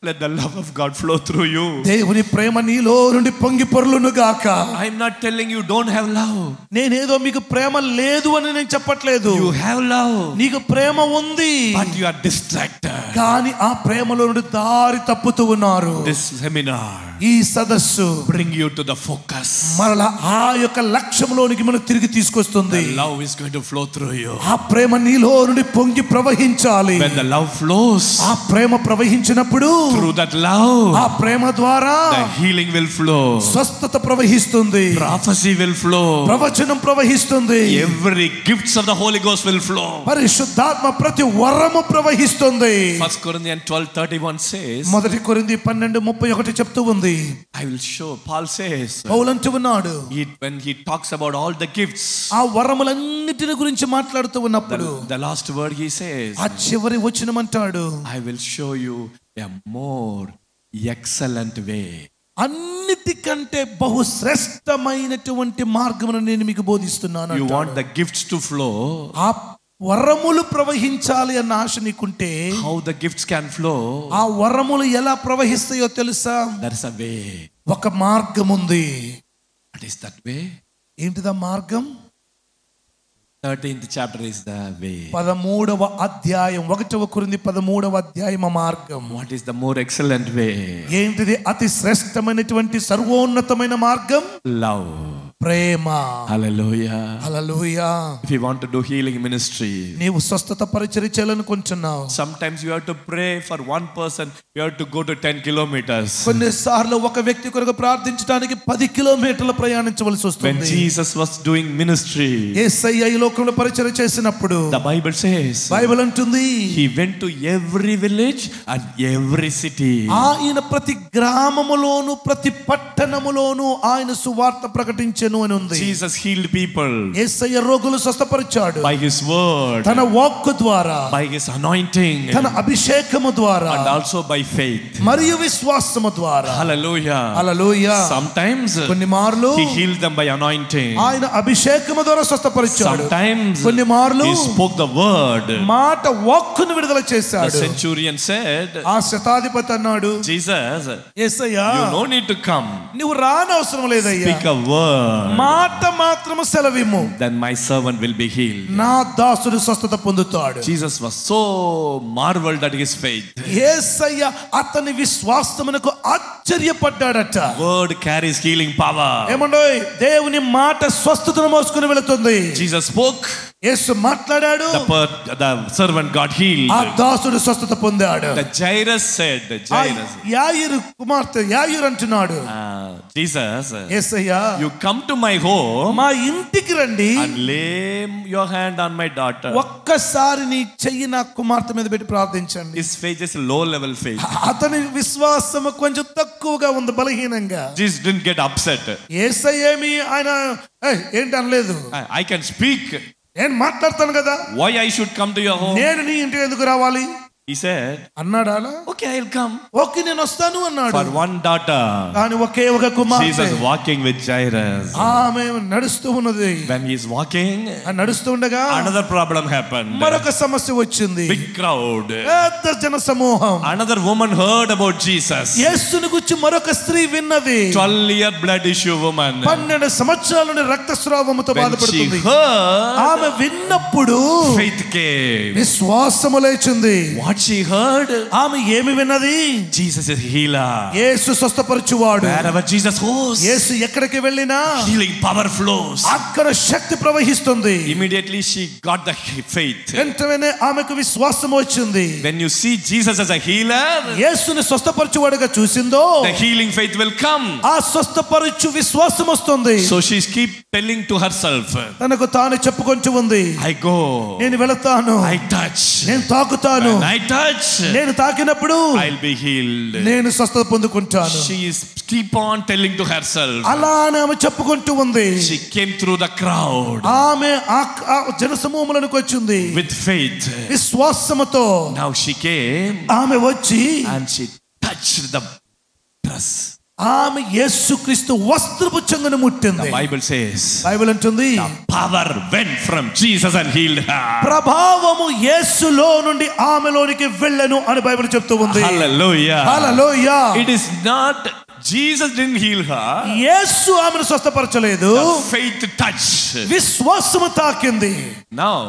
Let the love of God flow through you. దేవుని ప్రేమ నీలో నుండి పొంగి పొర్లును గాక. I'm not telling you don't have love. నేనేదో మీకు ప్రేమ లేదు అని నేను చెప్పట్లేదు. You have love. నీకు ప్రేమ ఉంది, But you are distracted. కానీ ఆ ప్రేమలో నుండి దారి తప్పుతూ ఉన్నారు. This seminar ఈ సదస్సు bring you to the focus. మరలా ఆ యొక్క లక్ష్యంలోనికి మనం తిరిగి తీసుకొస్తుంది. The love is going to flow through you. ఆ ప్రేమ నీలో నుండి పొంగి ప్రవహించాలి. When the love flows, ఆ ప్రేమ ప్రవహించినప్పుడు through that love, ఆ ప్రేమ ద్వారా the healing will flow. స్వస్థత ప్రవహిస్తుంది. Prophecy will flow. ప్రవచనం ప్రవహిస్తుంది. Every gifts of the Holy Ghost will flow. పరిశుద్ధాత్మ ప్రతి వరము ప్రవహిస్తుంది. 1 Corinthians 12:31 says, మొదటి కొరింథీ 12:31 చెప్తూ ఉంది. I will show. Paul says, పౌలు అంటూ ఉన్నాడు, when he talks about all the gifts, ఆ వరములన్నిటిని గురించి మాట్లాడుతూ ఉన్నప్పుడు the last word he says, ఆ చివరి వచనం అంటాడు, I will show you a more excellent way. అన్నిటికంటే బహు శ్రేష్టమైనటువంటి మార్గమును నేను మీకు బోధిస్తున్నాను. You want the gifts to flow? ఆ వరములు ప్రవహించాలి అన్న ఆశ నీకుంటే, how the gifts can flow, ఆ వరములు ఎలా ప్రవహిస్తాయో తెలుసా? there is a way. ఒక మార్గం ఉంది. What is that way? ఏంటిదా మార్గం? 13th chapter is the way. 13వ అధ్యాయం 1 కొరింథీ 13వ అధ్యాయం మార్గం. What is the more excellent way? ఏంటిది అతి శ్రేష్టమైనటువంటి సర్వోన్నతమైన మార్గం? Love. Prema. Hallelujah. Hallelujah. If you want to do healing ministry, నీవు స్వస్థత పరిచర్య చేయాలనుకుంటున్నావు, sometimes you have to pray for one person, you have to go to 10 kilometers. కొన్నిసార్లు ఒక వ్యక్తి కొరకు ప్రార్థించడానికి 10 కిలోమీటర్ల ప్రయాణించవలసి వస్తుంది. When Jesus was doing ministry, యేసయ్య ఈ లోకంలో పరిచర్య చేసినప్పుడు, the Bible says, బైబిల్ అంటుంది, he went to every village and every city. ఆయన ప్రతి గ్రామములోను ప్రతి పట్టణములోను ఆయన సువార్త ప్రకటించెను అని ఉంది. Jesus healed people. యేసయ్య రోగులు స్వస్థపరిచాడు by his word, తన వాక్కు ద్వారా, by his anointing, తన అభిషేకము ద్వారా, and also by faith. మరియు విశ్వాసము ద్వారా. Hallelujah. హల్లెలూయా. Sometimes కొన్ని మార్లు he healed them by anointing. ఆయన అభిషేకము ద్వారా స్వస్థపరిచాడు. Sometimes కొన్ని మార్లు he spoke the word. మాట వాక్కును విడుదల The చేశాడు. centurion said, ఆ శతాధిపతి అన్నాడు, Jesus, Yesayya, you no need to come. నువ్వు రానవసరం లేదయ్యా, Speak a word, మాట మాత్రము సెలవిమ్ము, then my servant will be healed. నా దాసుడు స్వస్థత పొందుతాడు. Jesus was so marveled at his faith. యేసయ్య అతని విశ్వాసమునకు ఆశ్చర్యపడ్డాడట. Word carries healing power. ఏమండోయ్, దేవుని మాట స్వస్థతను మోసుకుని వెళుతుంది. Jesus spoke, యేసు మాట్లాడాడు, the servant got healed. ఆ దాసుడు స్వస్థత పొందాడు. The Jairus said, యాయిరు కుమార్తె యాయిరు అంటున్నాడు, Jesus, Yesayya, you come to my home మా ఇంటికి రండి, and lay your hand on my daughter. ఒక్కసారి నీ చెయ్యి నా కుమార్తె మీద పెట్టి ప్రార్థించండి. His faith is low level faith. అతని విశ్వాసము కొంచెం తక్కువగా ఉంది, బలహీనంగా. Jesus didn't get upset. యేసయ్య ఏమి ఆయన ఏంటి అనలేదు. I can speak. నేను మాట్లాడతాను కదా, Why I should come to your home? నేను నీ ఇంటికి ఎందుకు రావాలి He said, అన్నాడా? okay, I'll come. ఓకే, నేను వస్తాను అన్నాడు. For one daughter, కానీ ఒకే ఒక కుమార్తె, Jesus walking with Jairus. ఆమె నడుస్తూ ఉన్నది. When he is walking, నడుస్తూ ఉండగా another problem happened. మరొక సమస్య వచ్చింది. Big crowd. పెద్ద జన సమూహం. Another woman heard about Jesus. యేసుని గురించి మరొక స్త్రీ విన్నది. 12-year blood issue woman. 12 సంవత్సరాల నుండి రక్తస్రావముతో When she బాధపడుతుంది. heard, ఆమె విన్నప్పుడు faith came. విశ్వాసము లేచింది. What she heard, ఆమె ఏమి విన్నది? Jesus is healer. Yesu స్వస్థపరచువాడు. Wherever Jesus goes, యేసు ఎక్కడికి వెళ్ళినా healing power flows. అక్కడ శక్తి ప్రవహిస్తుంది. Immediately she got the faith. వెంటనే ఆమెకు విశ్వాసం వచ్చింది. When you see Jesus as a healer, యేసుని స్వస్థపరచువాడుగా చూసిందో, the healing faith will come. ఆ స్వస్థపరచు విశ్వాసం వస్తుంది. So she keep telling to herself, తనకు తాను చెప్పుకుంటూ ఉంది, I go, నేను వెళతాను, I touch, నేను తాకుతాను, when I touch, నేను తాకినప్పుడు I'll be healed. నేను స్వస్థత పొందుకుంటాను. She is keep on telling to herself. అలానే ఆమె చెప్పుకుంటూ ఉంది. She came through the crowd ఆమె ఆ జనసమూహములకు వచ్చింది with faith. విశ్వాసముతో. Now she came ఆమె వచ్చి and she touched the dress. ఆమె యేసుక్రీస్తు వస్త్రపు చెంగును ముట్టింది. The Bible says, బైబిల్ అంటుంది, power went from Jesus and healed her. ప్రభావము యేసులో నుండి ఆమెలోనికి వెళ్ళెను అని బైబిల్ చెప్తూ ఉంది. Hallelujah. Hallelujah. It is not Jesus didn't heal her. యేసు ఆమెను స్వస్థపరచలేదు. The faith touch. విశ్వాసము తాకింది. Now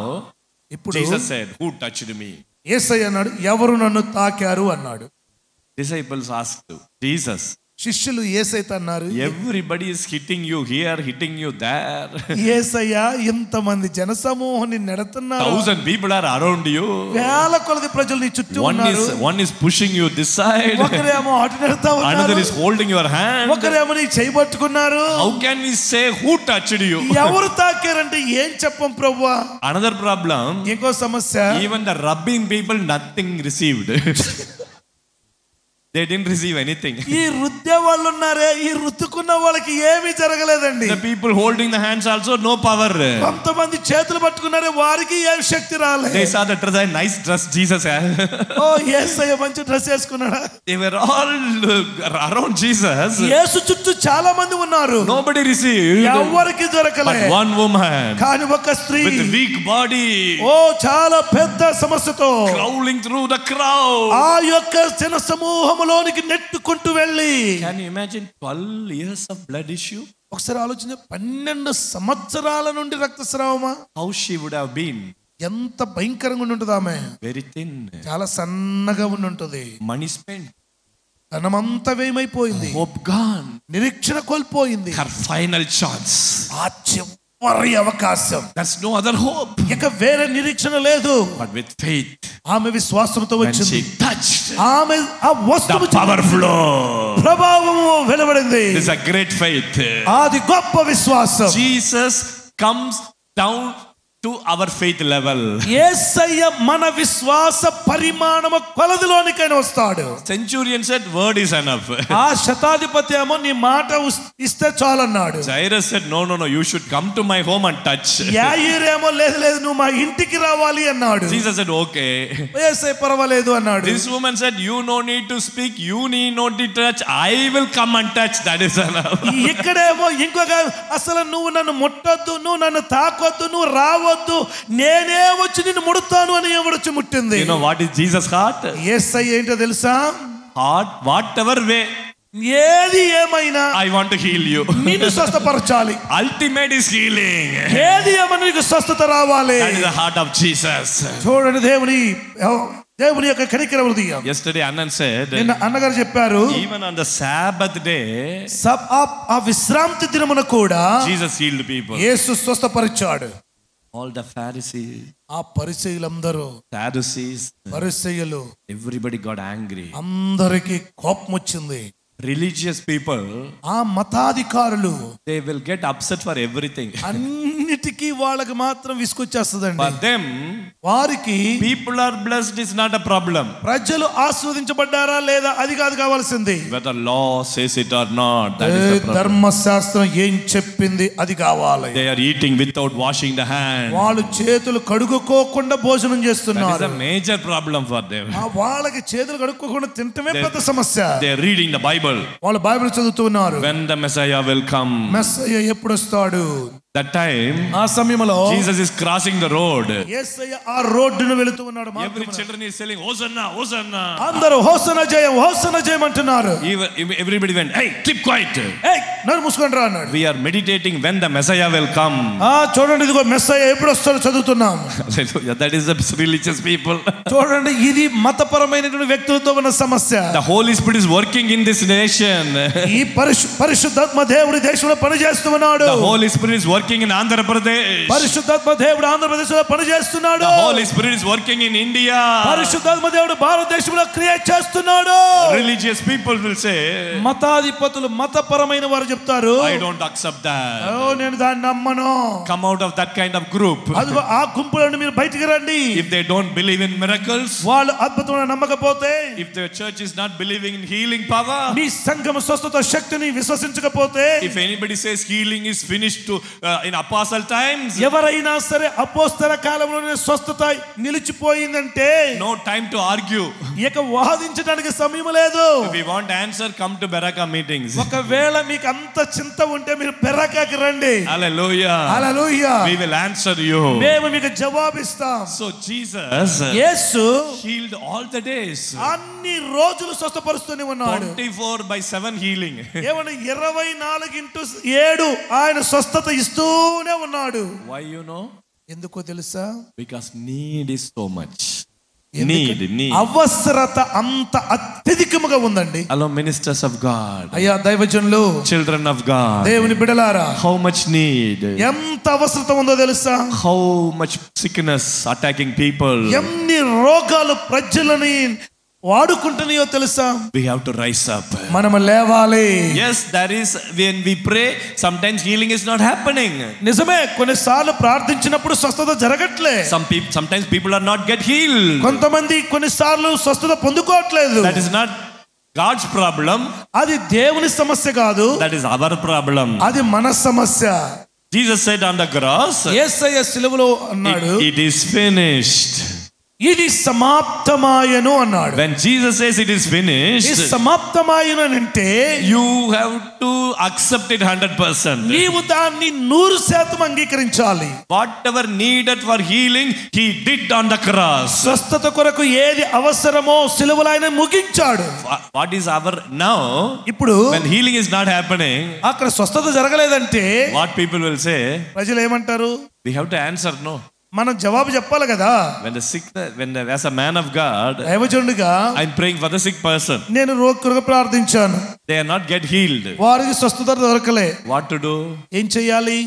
ఇప్పుడు Jesus said, who touched me? యేసయ్య అన్నాడు, ఎవరు నన్ను తాకారు అన్నాడు. Disciples asked Jesus, శిష్యులు యేసయ్యతో అన్నారు, everybody is hitting you here, hitting you there. యేసయ్య ఇంతమంది జనసమూహాన్ని నెడుతున్నారు, 1,000 people are around you, వేల కొలది ప్రజలు నీ చుట్టూ ఉన్నారు. one is pushing you this side, ఒకరేమో అటు నెడతా ఉన్నారు, another is holding your hand. ఒకరేమో నీ చేయి పట్టుకున్నారు. How can we say who touched you? ఎవరు తాకారంటే ఏం చెప్పం ప్రభువా? Another problem, ఇంకో సమస్య, even the rubbing people nothing received. They didn't receive anything. ఈ రుద్దే వాళ్ళు ఉన్నారే, ఈ రుద్దుకున్న వాళ్ళకి ఏమీ జరగలేదండి. The people holding the hands also no power. కొంతమంది చేతులు పట్టుకున్నారే, వారికి ఏం శక్తి రాలేదు. They saw the dress, nice dress Jesus had. ఓ యేసయ్య మంచి డ్రెస్ వేసుకున్నాడా? They were all around Jesus. Yesu చుట్టూ చాలా మంది ఉన్నారు, Nobody received. ఎవరికి దొరకలే. But one woman కానీ ఒక స్త్రీ with a weak body, ఓ చాలా పెద్ద సమస్యతో crawling through the crowd. ఆ యొక్క జన సమూహములోనికి నెట్టుకుంటూ వెళ్ళి, Can you imagine 12 years of blood issue? ఒకసారి ఆలోచించండి, 12 సంవత్సరాల నుండి రక్తస్రావమా? How she would have been. ఎంత భయంకరంగా ఉండి ఉంటుంది ఆమె. Very thin. చాలా సన్నగా ఉండి ఉంటుంది. Money spent. ధనమంతా వ్యయమైపోయింది. Hope gone. నిరీక్షణ కోల్పోయింది. Her final chance. ఆ చివరి అవకాశం. There's no other hope. ఇక వేరే నిరీక్షణ లేదు. But with faith, ఆమె విశ్వాసంతో when వచ్చింది. she touched, ఆమె ఆ వస్తువు the power flow. ప్రభావము వెలువడింది. This is a great faith. అది గొప్ప విశ్వాసం. Jesus comes down to our faith level. యేసయ్య మన విశ్వాస పరిమాణము కొలదిలోనికైనా వస్తాడు. Centurion said word is enough. ఆ శతాధిపతి ఏమో నీ మాట ఇస్తే చాలన్నాడు. Jairus said no, you should come to my home and touch. యాయిరేమో లేదు నువ్వు మా ఇంటికి రావాలి అన్నాడు. Jesus said okay. యేసయ్య పర్వాలేదు అన్నాడు. This woman said you no need to speak, you need not to touch, I will come and touch. That is enough. ఇక్కడేమో ఇంకొక అసలు నువ్వు నన్ను ముట్టొద్దు, నువ్వు నన్ను తాకొద్దు, నువ్వు రావద్దు, నేనే వచ్చి నిన్ను ముడతాను అని ఎవడొచ్చి ముట్టింది. You know what is Jesus' heart? యేసయ్య ఏంటో తెలుసా? Heart, whatever way, ఏది ఏమైనా I want to heal you. నిన్ను స్వస్థపరచాలి. Ultimate is healing. ఏది ఏమైనా నీకు స్వస్థత రావాలి. That is the heart of Jesus. చూడండి దేవుని యొక్క కనికర హృదయం. Yesterday Anand said, నిన్న అన్నగారు చెప్పారు, even on the Sabbath day, ఆ విశ్రాంతి దినమున కూడా Jesus healed people. Yesu స్వస్థపరిచాడు. All the Pharisees, ఆ పరిసయ్యులందరూ, Sadducees, పరిసయ్యులు everybody got angry. అందరికి కోపం వచ్చింది. Religious people, ఆ మతాధికారులు, they will get upset for everything. అన్నిటికీ వాళ్ళకి మాత్రం విసుకొచ్చేస్తుందండి. For them, వారికి people are blessed is not a problem. ప్రజలు ఆస్వాదించబడ్డారా లేదా అది కాదు కావాల్సింది. Whether law says it or not, that is the problem. ధర్మశాస్త్రం ఏం చెప్పింది అది కావాలి. They are eating without washing the hand. వాళ్ళు చేతులు కడుక్కోకుండా భోజనం That చేస్తున్నారు. is a major problem for them. వాళ్ళకి చేతులు కడుక్కోకుండా తింటమే పెద్ద సమస్య. They are reading the Bible. వాళ్ళు బైబిల్ చదువుతున్నారు. When the Messiah will come, Messiah ఎప్పుడు వస్తాడు? that time ఆ సమయంలో Jesus is crossing the road. యేసయ్య ఆ రోడ్డును వెళుతూ ఉన్నాడు. Every children is saying Hosanna, Hosanna. అందరూ హోసన్న జయం, హోసన్న జయం అంటున్నారు. Everybody went, hey, keep quiet. ఏయ్ నన్ను మూసుకొని రా అన్నాడు. We are meditating when the Messiah will come. చూడండి ఇదిగో మెస్సయ్య ఎప్పుడు వస్తాడో చదువుతున్నాం. That is the religious people. చూడండి ఇది మతపరమైనటువంటి వ్యక్తులతో ఉన్న సమస్య. The Holy Spirit is working in this nation. ఈ పరిశుద్ధాత్మ దేవుడి దేశంలో పనిచేస్తూ ఉన్నాడు. The Holy Spirit is working in Andhra Pradesh. పరిశుద్ధాత్మ దేవుడు ఆంధ్రప్రదేశ్లో పనిచేస్తున్నాడు. The Holy Spirit is working in India. పరిశుద్ధాత్మ దేవుడు భారతదేశంలో క్రియ చేస్తున్నాడు. Religious people will say, మతాధిపతులు మతపరమైన వారు చెప్తారు, I don't accept that. నేను దాన్ని నమ్మను. Come out of that kind of group. అదిగో ఆ గుంపులో నుండి మీరు బయటికి రండి. If they don't believe in miracles, వాళ్ళు అద్భుతమైన నమ్మకపోతే, if their church is not believing in healing power, మీ సంఘం స్వస్థత శక్తిని విశ్వసించకపోతే, if anybody says healing is finished to in apostle times, ఎవరైనా సరే అపోస్తల కాలంలోనే స్వస్థత నిలిచిపోయిందంటే, no time to argue. ఇక వాదించడానికి సమయం లేదు. If we want answer, come to Beraka meetings. ఒకవేళ మీకు అంత చింత ఉంటే మీరు బెరకాకి రండి. Hallelujah. Hallelujah. We will answer you. మేము మీకు జవాబిస్తాం. So Jesus Yesu healed all the days. అన్ని రోజులు స్వస్థపరుస్తూనే ఉన్నాడు. 24/7 healing. ఏమన్నా 24/7 ఆయన స్వస్థత ఇస్తూనే ఉన్నాడు. Why you know? ఎందుకో తెలుసా? Because need is so much. Need. అవసరత అంత అత్యధికముగా ఉందండి. Hello, ministers of God. అయ్యా దైవజనులు, Children of God. దేవుని బిడ్డలారా, How much need? ఎంత అవసరత ఉందో తెలుసా? How much sickness attacking people? ఎన్ని రోగాలు ప్రజలని వాడుకుంటున్నాయో తెలుసా? We have to rise up. మనము లేవాలి. Yes, that is when we pray, sometimes healing is not happening. నిజమే, కొన్నిసార్లు ప్రార్థించినప్పుడు స్వస్థత జరగట్లే. Sometimes people are not get healed. కొంతమంది కొన్నిసార్లు స్వస్థత పొందుకోవట్లేదు. That is not God's problem. అది దేవుని సమస్య కాదు, That is our problem. అది మన సమస్య. Jesus said on the cross, యేసయ్య సిలువలో అన్నాడు, it is finished. ఇది సమాప్తమాయను అన్నాడు. When Jesus says it is finished, ఇది సమాప్తమాయను అంటే you have to accept it 100%. నీవు దాన్ని 100% అంగీకరించాలి. Whatever needed for healing, he did on the cross. స్వస్థత కొరకు ఏది అవసరమో సిలువలో ఆయన ముగించాడు. What is our now? ఇప్పుడు When healing is not happening, అక్కడ స్వస్థత జరగలేదంటే what people will say? ప్రజలు ఏమంటారు? We have to answer no. మనం జవాబు చెప్పాలి కదా. As a man of God, దైవజనుడిగా I'm praying for the sick person. నేను రోగి కొరకు ప్రార్థించాను, They are not get healed. వారికి స్వస్థత దొరకలే. What to do? ఏం చెయ్యాలి?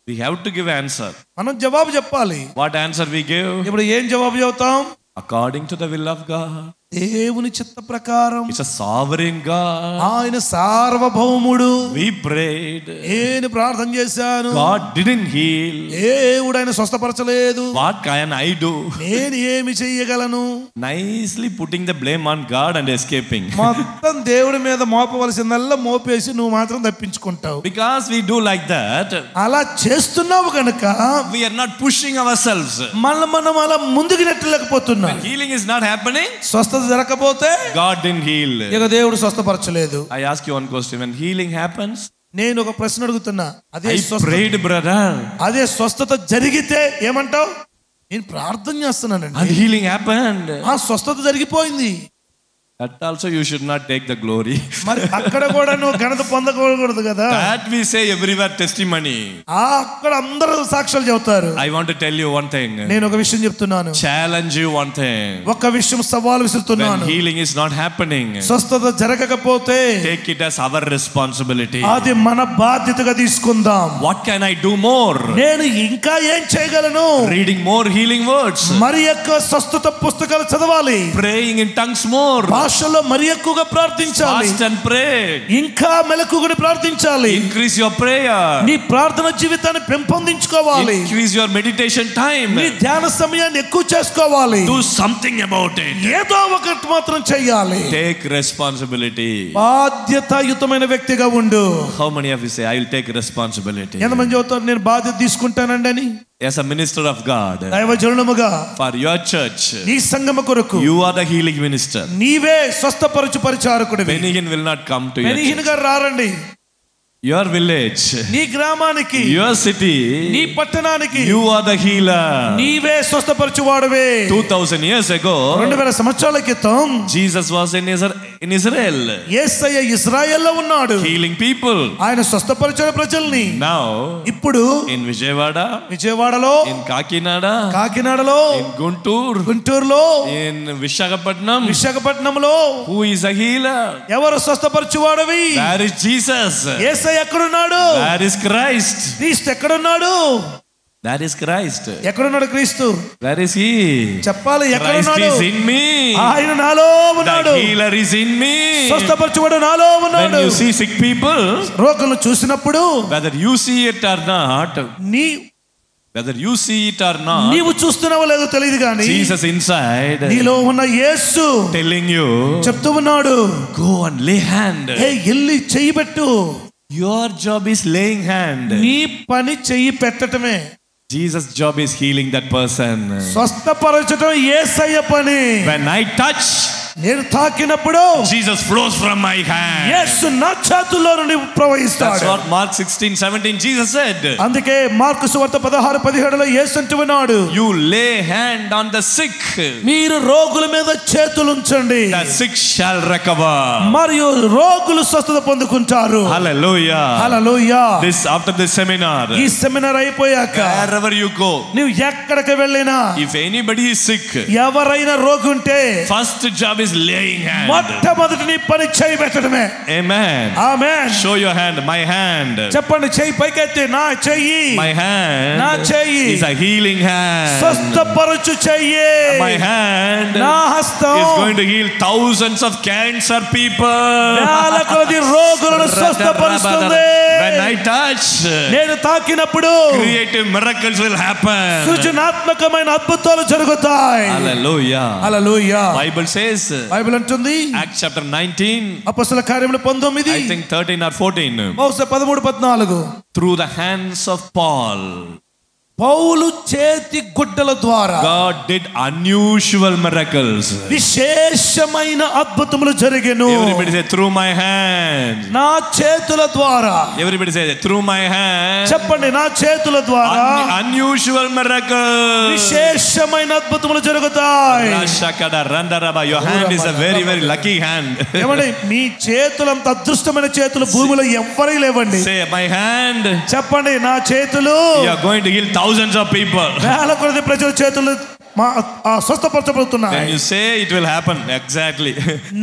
We have to give answer. మనం జవాబు చెప్పాలి. What answer we give? ఇప్పుడు ఏం జవాబు చెబుతాం? According to the will of God. దేవుని చిత్త ప్రకారం. It's a sovereign God. ఆయన సార్వభౌముడు. We prayed. నేను ప్రార్థన చేశాను, God didn't heal. దేవుడు ఆయన స్వస్థపరచలేదు. What can I do? నేను ఏమి చెయ్యగలను? Nicely putting the blame on God and escaping. మొత్తం దేవుడి మీద మోపవలసిందల్లా మోపేసి నువ్వు మాత్రం తప్పించుకుంటావు. Because we do like that, అలా చేస్తున్నావు కనుక we are not pushing ourselves. మనం అలా ముందుకు నెట్టలేకపోతున్నాం. When healing is not happening, స్వస్థత జరగకపోతే God didn't heal. ఇక దేవుడు స్వస్థపరచలేదు. I ask you one question. When healing happens, నేను ఒక ప్రశ్న అడుగుతున్నా. అదే I prayed, brother. అదే స్వస్థత జరిగితే ఏమంటావు? నేను ప్రార్థన చేస్తున్నానండి, And healing happened. ఆ స్వస్థత జరిగిపోయింది. That also you should not take the glory. మరి అక్కడ కూడా నువ్వు ఘనత పొందకూడదు కదా. That we say everywhere testimony. అక్కడ అందరూ సాక్ష్యాలు చెబుతారు. I want to tell you one thing. నేను ఒక విషయం చెప్తున్నాను. Challenge you one thing. ఒక విషయం సవాలు విసురుతున్నాను. When healing is not happening, స్వస్థత జరగకపోతే take it as our responsibility. అది మన బాధ్యతగా తీసుకుందాం. What can I do more? నేను ఇంకా ఏం చేయగలను? Reading more healing words. మరి ఎక్కువ స్వస్థత పుస్తకాలు చదవాలి. Praying in tongues more. భాషలో మరి ఎక్కువగా ప్రార్థించాలి. Fast and pray. ఇంకా మెలకువగా ప్రార్థించాలి. Increase your prayer. నీ ప్రార్థన జీవితాన్ని పెంపొందించుకోవాలి. Increase your meditation time. నీ ధ్యాన సమయాన్ని ఎక్కువ చేసుకోవాలి. Do something about it. ఏదో ఒకటి మాత్రం చేయాలి. Take responsibility. బాధ్యతాయుతమైన వ్యక్తిగా ఉండు. How many of you say I will take responsibility? ఎంతమంది చెబుతారు నేను బాధ్యత తీసుకుంటానండి అని? As a minister of God, దైవజనులుగా for your church, నీ సంఘము కొరకు you are the healing minister. నీవే స్వస్థపరచు పరిచారకుడివి. Benihin will not come to you. Benny Hinn గారు రారండి. Your village, నీ గ్రామానికి, your city, నీ పట్టణానికి you are the healer. నీవే స్వస్థపరచువాడువే. 2000 years ago, 2000 సంవత్సరాల క్రితం Jesus was in Israel, యేసయ్య ఇశ్రాయేల్లో ఉన్నాడు, healing people. ఆయన స్వస్థపరిచిన ప్రజల్ని. Now, ఇప్పుడు in Vijayawada, విజయవాడలో, in Kakinada, కాకినాడలో, in గుంటూరులో, in Visakhapatnam, విశాఖపట్నంలో who is a healer? ఎవరు స్వస్థపరచువాడవి? There is Jesus. యేసయ్య ఎక్కడున్నాడు? There is Christ. క్రీస్తు ఎక్కడున్నాడు? That is Christ. ఎక్కడున్నాడు క్రీస్తు? Where is he? చెప్పాలి, Christ ఎక్కడున్నాడు? is in me. ఆయన నాలో ఉన్నాడు. The healer is in me. స్వస్థపరచువాడు నాలో ఉన్నాడు. When you see sick people, రోగులను చూసినప్పుడు whether you see it or not, నీవు చూస్తున్నావో లేదో తెలియదు కానీ Jesus inside నీలో ఉన్న యేసు telling you, చెప్తూ ఉన్నాడు, go and lay hand. ఎల్లి చెయ్యి పెట్టు. Your job is laying hand. నీ పని చెయ్యి పెట్టటమే. Jesus' job is healing that person. స్వస్థపరచడం యేసయ్య పని. When I touch, నేను తాకినప్పుడు Jesus flows from my hand. యేసు నా చేతుల్లో నుండి That's ప్రవహిస్తాడు. what Mark 16:17 Jesus said. అందుకే మార్కు సువార్త 16:17లో యేసు అంటున్నాడు, You lay hand on the sick, మీరు రోగుల మీద చేతులు ఉంచండి, the sick shall recover. మరియు రోగులు స్వస్థత పొందుకుంటారు. Hallelujah. Hallelujah. This after this seminar, ఈ సెమినార్ అయిపోయాక wherever you go, నువ్వు ఎక్కడికి వెళ్ళినా if anybody is sick, ఎవరైనా రోగి ఉంటే first job is laying hand. మొట్టమొదటి నీ పని చేయి పెట్టడమే. Amen. Amen. Show your hand. My hand. చెప్పండి, చేయి పైకెత్తి. నా చెయ్యి, My hand నా చెయ్యి is a healing hand. స్వస్థపరచు చెయ్యి. My hand నా హస్తం is going to heal thousands of cancer people. వేల కొలది రోగులను స్వస్థపరుస్తుంది. When I touch, నేను తాకినప్పుడు creative miracles will happen. సృజనాత్మకమైన అద్భుతాలు జరుగుతాయి. Hallelujah. హల్లెలూయా. Bible says, బైబిల్ అంటుంది, Acts chapter 19, అపొస్తలుల కార్యములు 19, I think 13 or 14, బహుశా 13-14, through the hands of Paul, పౌలు చేతి గుడ్డల ద్వారా God did unusual miracles. విశేషమైన అద్భుతములు జరిగెను. Everybody say, through my hand. నా చేతుల ద్వారా. Everybody say, through my hand. చెప్పండి, నా చేతుల ద్వారా Unusual miracles. విశేషమైన అద్భుతములు జరుగుతాయి. Rashakada randaraba. Your hand is a very, very lucky hand. ఏమండి, మీ చేతులంత అదృష్టమైన చేతులు భూమిలో ఎవ్వరికి లేవండి. Say, my hand. చెప్పండి, నా చేతులు You are going to heal thousands of people. వేల కొలది ప్రజల చేతులు స్వస్థపరచబడుతున్నాయి. When you say, it will happen. Exactly.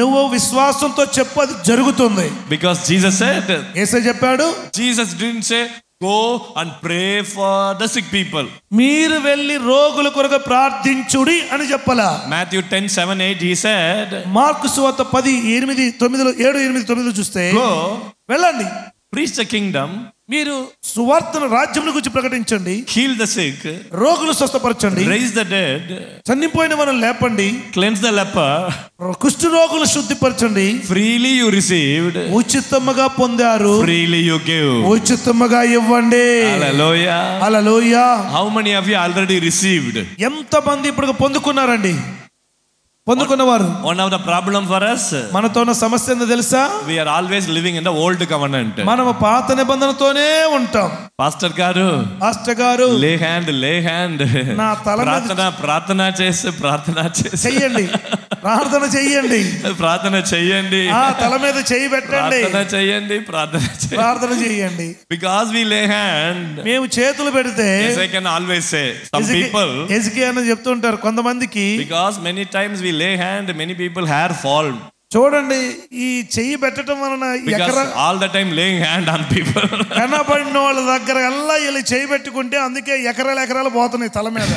నువ్వు విశ్వాసంతో చెప్పు, అది జరుగుతుంది. Because Jesus said, యేసే చెప్పాడు, Jesus didn't say, go and pray for the sick people. మీరు వెళ్ళి రోగుల కొరకు ప్రార్థించుడి అని చెప్పలా. Matthew 10:7-8 he said, మార్కు సువార్త 10:7-8 చూస్తే, go, వెళ్ళండి, preach the kingdom, మీరు సువార్తను రాజ్యమును గురించి ప్రకటించండి, heal the sick, రోగులు స్వస్థపరచండి, raise the dead, చనిపోయిన వారిని లేపండి, cleanse the leper, కుష్ఠ రోగులు శుద్ధిపరచండి. freely you received, ఉచితముగా పొందారు, freely you give. ఉచితముగా ఇవ్వండి. Hallelujah. Hallelujah. How many of you already received? ఎంత మంది ఇప్పుడు పొందుకున్నారండి? పొందుకున్నవారు. One of the problem for us, మనతో ఉన్న సమస్య ఏందో తెలుసా? we are always living in the old covenant. మనము పాత నిబంధనతోనే ఉంటాం. పాస్టర్ గారు, పాస్టర్ గారు, lay hand, నా తల మీద ప్రార్థన చేసి చెయ్యండి, ప్రార్థన చెయ్యండి, ప్రార్థన చెయ్యండి, తల మీద చెయ్యి పెట్టండి, ప్రార్థన చెయ్యండి. Because we lay hand, మేము చేతులు పెడితే, as I can always say, some people, Hezekiah అని చెప్తుంటారు కొంతమందికి, because many times we lay hand, many people hair fall. చూడండి, ఈ చెయ్యి పెట్టడం వలన all the time laying hand on people. కనబడిన వాళ్ళ దగ్గర అల్లా వీళ్ళు చెయ్యి పెట్టుకుంటే అందుకే ఎకరాలు పోతున్నాయి తల మీద.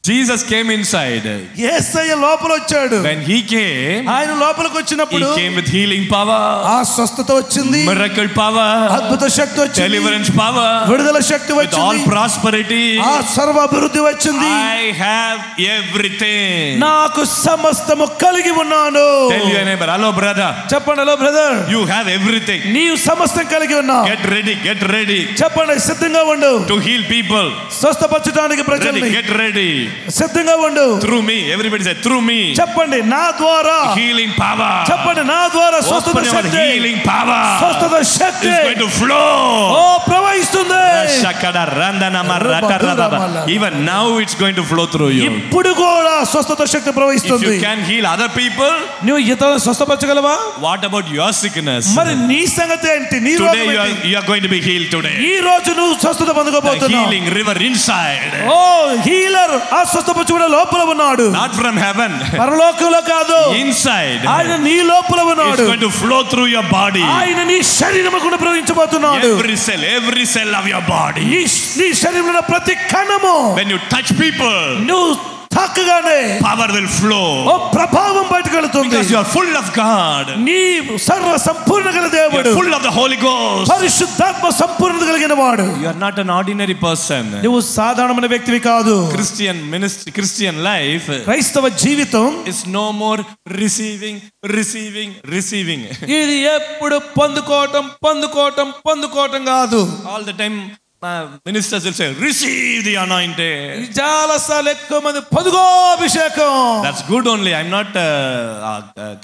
Jesus came inside. యేసయ్య లోపల వచ్చాడు. When he came, ఆయన లోపలికి వచ్చినప్పుడు he came with healing power, ఆ స్వస్థత వచ్చింది, miracle power, అద్భుత శక్తి వచ్చింది, deliverance power, విడుదల శక్తి with all వచ్చింది, prosperity. ఆ సర్వ అభివృద్ధి వచ్చింది. I have everything. నాకు సమస్తము కలిగి ఉన్నాను. Tell your neighbor, hello brother. చెప్పండి, hello brother, You have everything. నీవు సమస్తం కలిగి ఉన్నావు. Get ready. చెప్పండి, సిద్ధంగా ఉండు. To heal people. స్వస్థపరచడానికి ప్రజల్ని Get ready. సిద్ధంగా ఉండు. Through me. Everybody say, through me. చెప్పండి, నా ద్వారా Healing power. చెప్పండి, నా ద్వారా స్వస్థత శక్తి, healing power. స్వస్థత శక్తి is going to flow. ప్రవహిస్తుంది. Even now it's going to flow through you. ఇప్పుడు కూడా స్వస్థత శక్తి ప్రవహిస్తుంది. If you can heal other people, నువ్వు ఇతరులను స్వస్థపరచగలవా? what about your sickness? మరి నీ సంగతి ఏంటి? నీ రోగం Today ఏంటి? you are going to be healed today. ఈ రోజు నువ్వు స్వస్థత పొందబోతున్నావు. Healing river inside. హీలర్ ఆ స్వస్థపరచుకునే లోపల ఉన్నాడు. Not from heaven. పరలోకంలో కాదు, inside. ఆయన నీ లోపల ఉన్నాడు. It's going to flow through your body. ఆయన నీ శరీరమును ప్రవహించబోతున్నాడు. Every cell of your body. నీ శరీరంలో ప్రతి కణము, when you touch people, నువ్వు తాకగానే power will flow. ప్రభావం బయటకు వెళ్తుంది. Because you are full of God. నీ సర్వ సంపూర్ణ గల దేవుడు, full of the Holy Ghost. పరిశుద్ధాత్మ సంపూర్ణత కలిగిన వాడు. You are not an ordinary person. నువ్వు సాధారణమైన వ్యక్తివి కాదు. Christian ministry, Christian life, క్రైస్తవ జీవితం is no more receiving. ఇది ఎప్పుడు పొందుకోవటం కాదు. all the time ministers will say, receive the anointing. చాలా సార్లు ఎక్కువ మంది పొందుకో అభిషేకం. That's good only. I'm not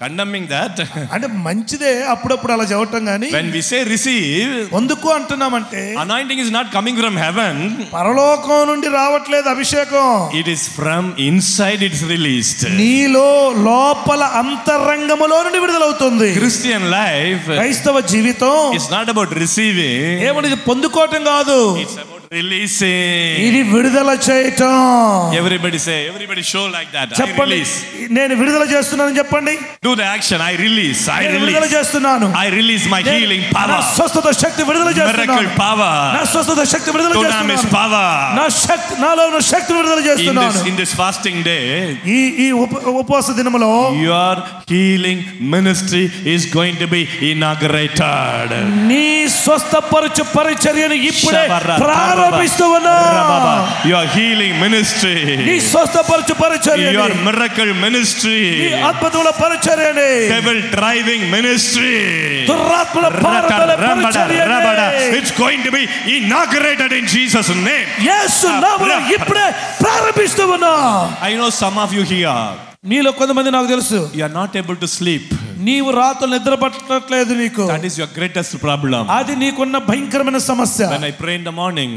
condemning that. అంటే మంచిదే అప్పుడప్పుడు అలా చెప్పటం గానీ When we say receive, పొందుకో అంటున్నామంటే anointing is not coming from heaven. పరలోకం నుండి రావట్లేదు అభిషేకం. It is from inside, it's released. నీలో లోపల అంతరంగములో నుండి విడుదలవుతుంది. Christian life, క్రైస్తవ జీవితం it's not about receiving. ఏమని పొందుకోవటం కాదు, It's about releasing. ఇది విడుదల చేయటం. Everybody say, everybody show like that. I చెప్పండి, release. నేను విడుదల చేస్తున్నాను చెప్పండి. Do the action. I release. I నేను విడుదల release. చేస్తున్నాను. I release my healing power. నా స్వస్థత శక్తి విడుదల చేస్తున్నాను. Miracle power. నా స్వస్థత శక్తి విడుదల Dunamis చేస్తున్నాను. power. నా శక్తి, నాలో ఉన్న శక్తి విడుదల చేస్తున్నాను. In this fasting day, ఈ ఉపవాస దినములో your healing ministry is going to be inaugurated. నీ స్వస్థపరచు పరిచర్యను ఇప్పుడే ప్రారంభిస్తూ ఉన్నా. Your healing ministry, నీ స్వస్థపరచు పరిచర్యను, your miracle ministry, నీ అద్భుతముల పరిచర్యను, devil driving ministry, దురాత్మల పారదోలే పరిచర్యను, it's going to be inaugurated in Jesus' name. యేసు నామములో ఇప్పుడే ప్రారంభిస్తూ ఉన్నా. I know some of you here, నీలో కొంతమంది నాకు తెలుసు, you are not able to sleep. నీవు రాత్రులు నిద్ర పట్టట్లేదు. నీకు That is your greatest problem. అది నీకున్న భయంకరమైన సమస్య. When I pray in the morning,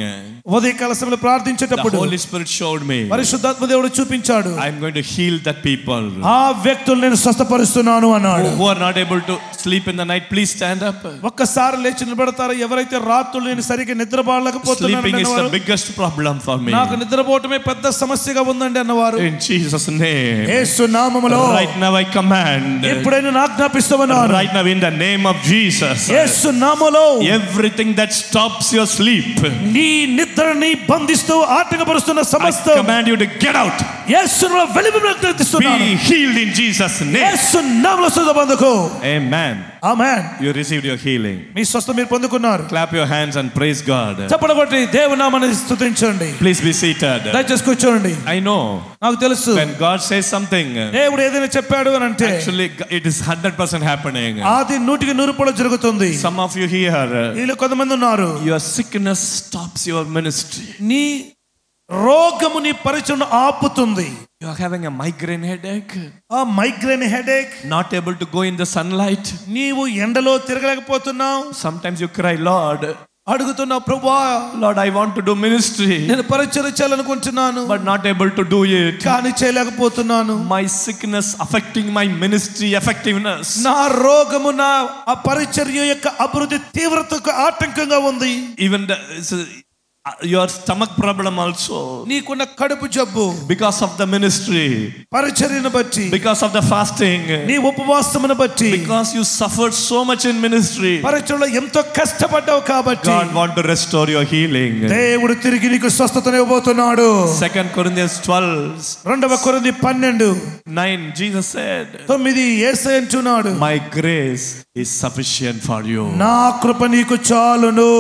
ఉదయకాల సమయంలో the ప్రార్థించేటప్పుడు Holy Spirit showed me, పరిశుద్ధాత్మ దేవుడు చూపించాడు, I am going to heal that people ఆ వ్యక్తులు నేను స్వస్థపరుస్తున్నాను అన్నాడు. who are not able to sleep in the night. Please stand up. ఒక్కసారి లేచి నిలబడతారు. ఎవరైతే రాత్రులు నేను సరిగ్గా Sleeping is the నిద్రపోలేకపోతున్నాను, biggest problem for me. నాకు నిద్రపోవటమే పెద్ద సమస్యగా ఉందండి అన్నవారు, In Jesus' name, యేసు నామములో right now I command, ఎప్పుడైనా నాకు జ్ఞాపిస్తున్నాను, right now in the name of Jesus, యేసు నామములో everything that stops your sleep, నీ నిద్రని బంధిస్తూ ఆటంకపరుస్తున్న I సమస్తం command you to get out. యేసును వెలిపిస్తున్నాను. Be healed in Jesus' name. యేసు నామములో స్వస్థత పొందుకో. Amen. Amen. You received your healing. మీ స్వస్థత మీరు పొందుకున్నారు. Clap your hands and praise God. చప్పట్లు కొట్టి దేవుని నామాన్ని స్తుతించండి. Please be seated. దయచేసి కూర్చోండి. I know నాకు తెలుసు, when God says something, దేవుడు ఏదైనా చెప్పాడు అని అంటే actually it is 100% happening. అది 100% జరుగుతుంది. Some of you here, వీళ్ళు కొంతమంది ఉన్నారు, your sickness stops your ministry. నీ రోగము నీ పరిచయం ఆపుతుంది. You are having a migraine headache, ఆ migraine headache, not able to go in the sunlight. నీవు ఎండలో తిరగలేకపోతున్నావు. Sometimes you cry, Lord, అడుగుతున్నావు, ప్రభువా Lord, I want to do ministry, నేను పరిచర్య చేయాలనుకుంటున్నాను, but not able to do it. కానీ చేయలేకపోతున్నాను. My sickness affecting my ministry effectiveness. నా రోగము నా ఆ పరిచర్య యొక్క అభివృద్ధి తీవ్రతకు ఆటంకంగా ఉంది. Even your stomach problem also, నీకున్న కడుపు జబ్బు because of the ministry, పరిచర్యను బట్టి, because of the fasting, నీ ఉపవాసమును బట్టి, because you suffered so much in ministry. పరిచర్యలో ఎంతో కష్టపడ్డావు కాబట్టి God want to restore your healing. దేవుడు తిరిగి నీకు స్వస్థతను ఇవ్వబోతున్నాడు. 2 Corinthians 12 2 కొరింథీ 12:9 Jesus said, యేసయ్య అంటున్నాడు, my grace is sufficient for you. నా కృప నీకు చాలును.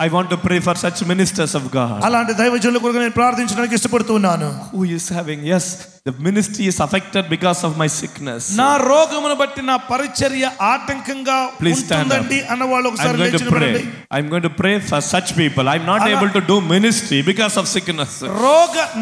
I want to pray for such ministers of God అలాంటి దైవజనుల కొరకు నేను ప్రార్థించడానికి ఇష్టపడుతున్నాను. who is having, yes, the ministry is affected because of my sickness. నా రోగమును బట్టి నా పరిచర్య ఆటంకంగా Please stand up. ఉంటుందండి అన్న వాళ్ళు I'm ఒకసారి going లేచి to pray. నిలబడండి. I'm going to pray for such people. I'm not able to do ministry because of sickness.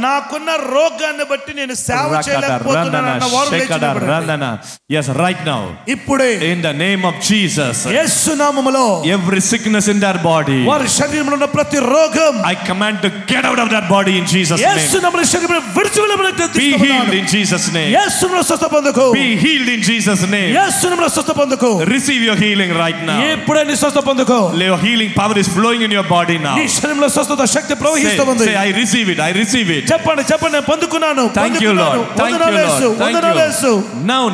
నాకున్న రోగాన్ని బట్టి నేను సేవ చేయలేకపోతున్నాను అన్న వారు లేచి నిలబడండి. Yes, right now, ఇప్పుడే in the name of Jesus, యేసు నామములో every sickness in their body, వారి శరీరంలో ఉన్న ప్రతి రోగం I command to get out of that body in Jesus' Yesu name. నామములో శరీరం విడిచి వెళ్ళమని Be healed in Jesus' name. యేసు నామములో స్వస్థత పొందుకో. Be healed in Jesus' name. యేసు నామములో స్వస్థత పొందుకో. Receive your healing right now. ఇప్పుడే నీ స్వస్థత పొందుకో. Your healing power is flowing in your body now. నీ శరీరంలో స్వస్థత శక్తి Say, ప్రవహిస్తుంది. say, I receive it. I receive it. చెప్పండి నేను పొందుకున్నాను. Thank you, Lord. Thank you, Lord. Thank you.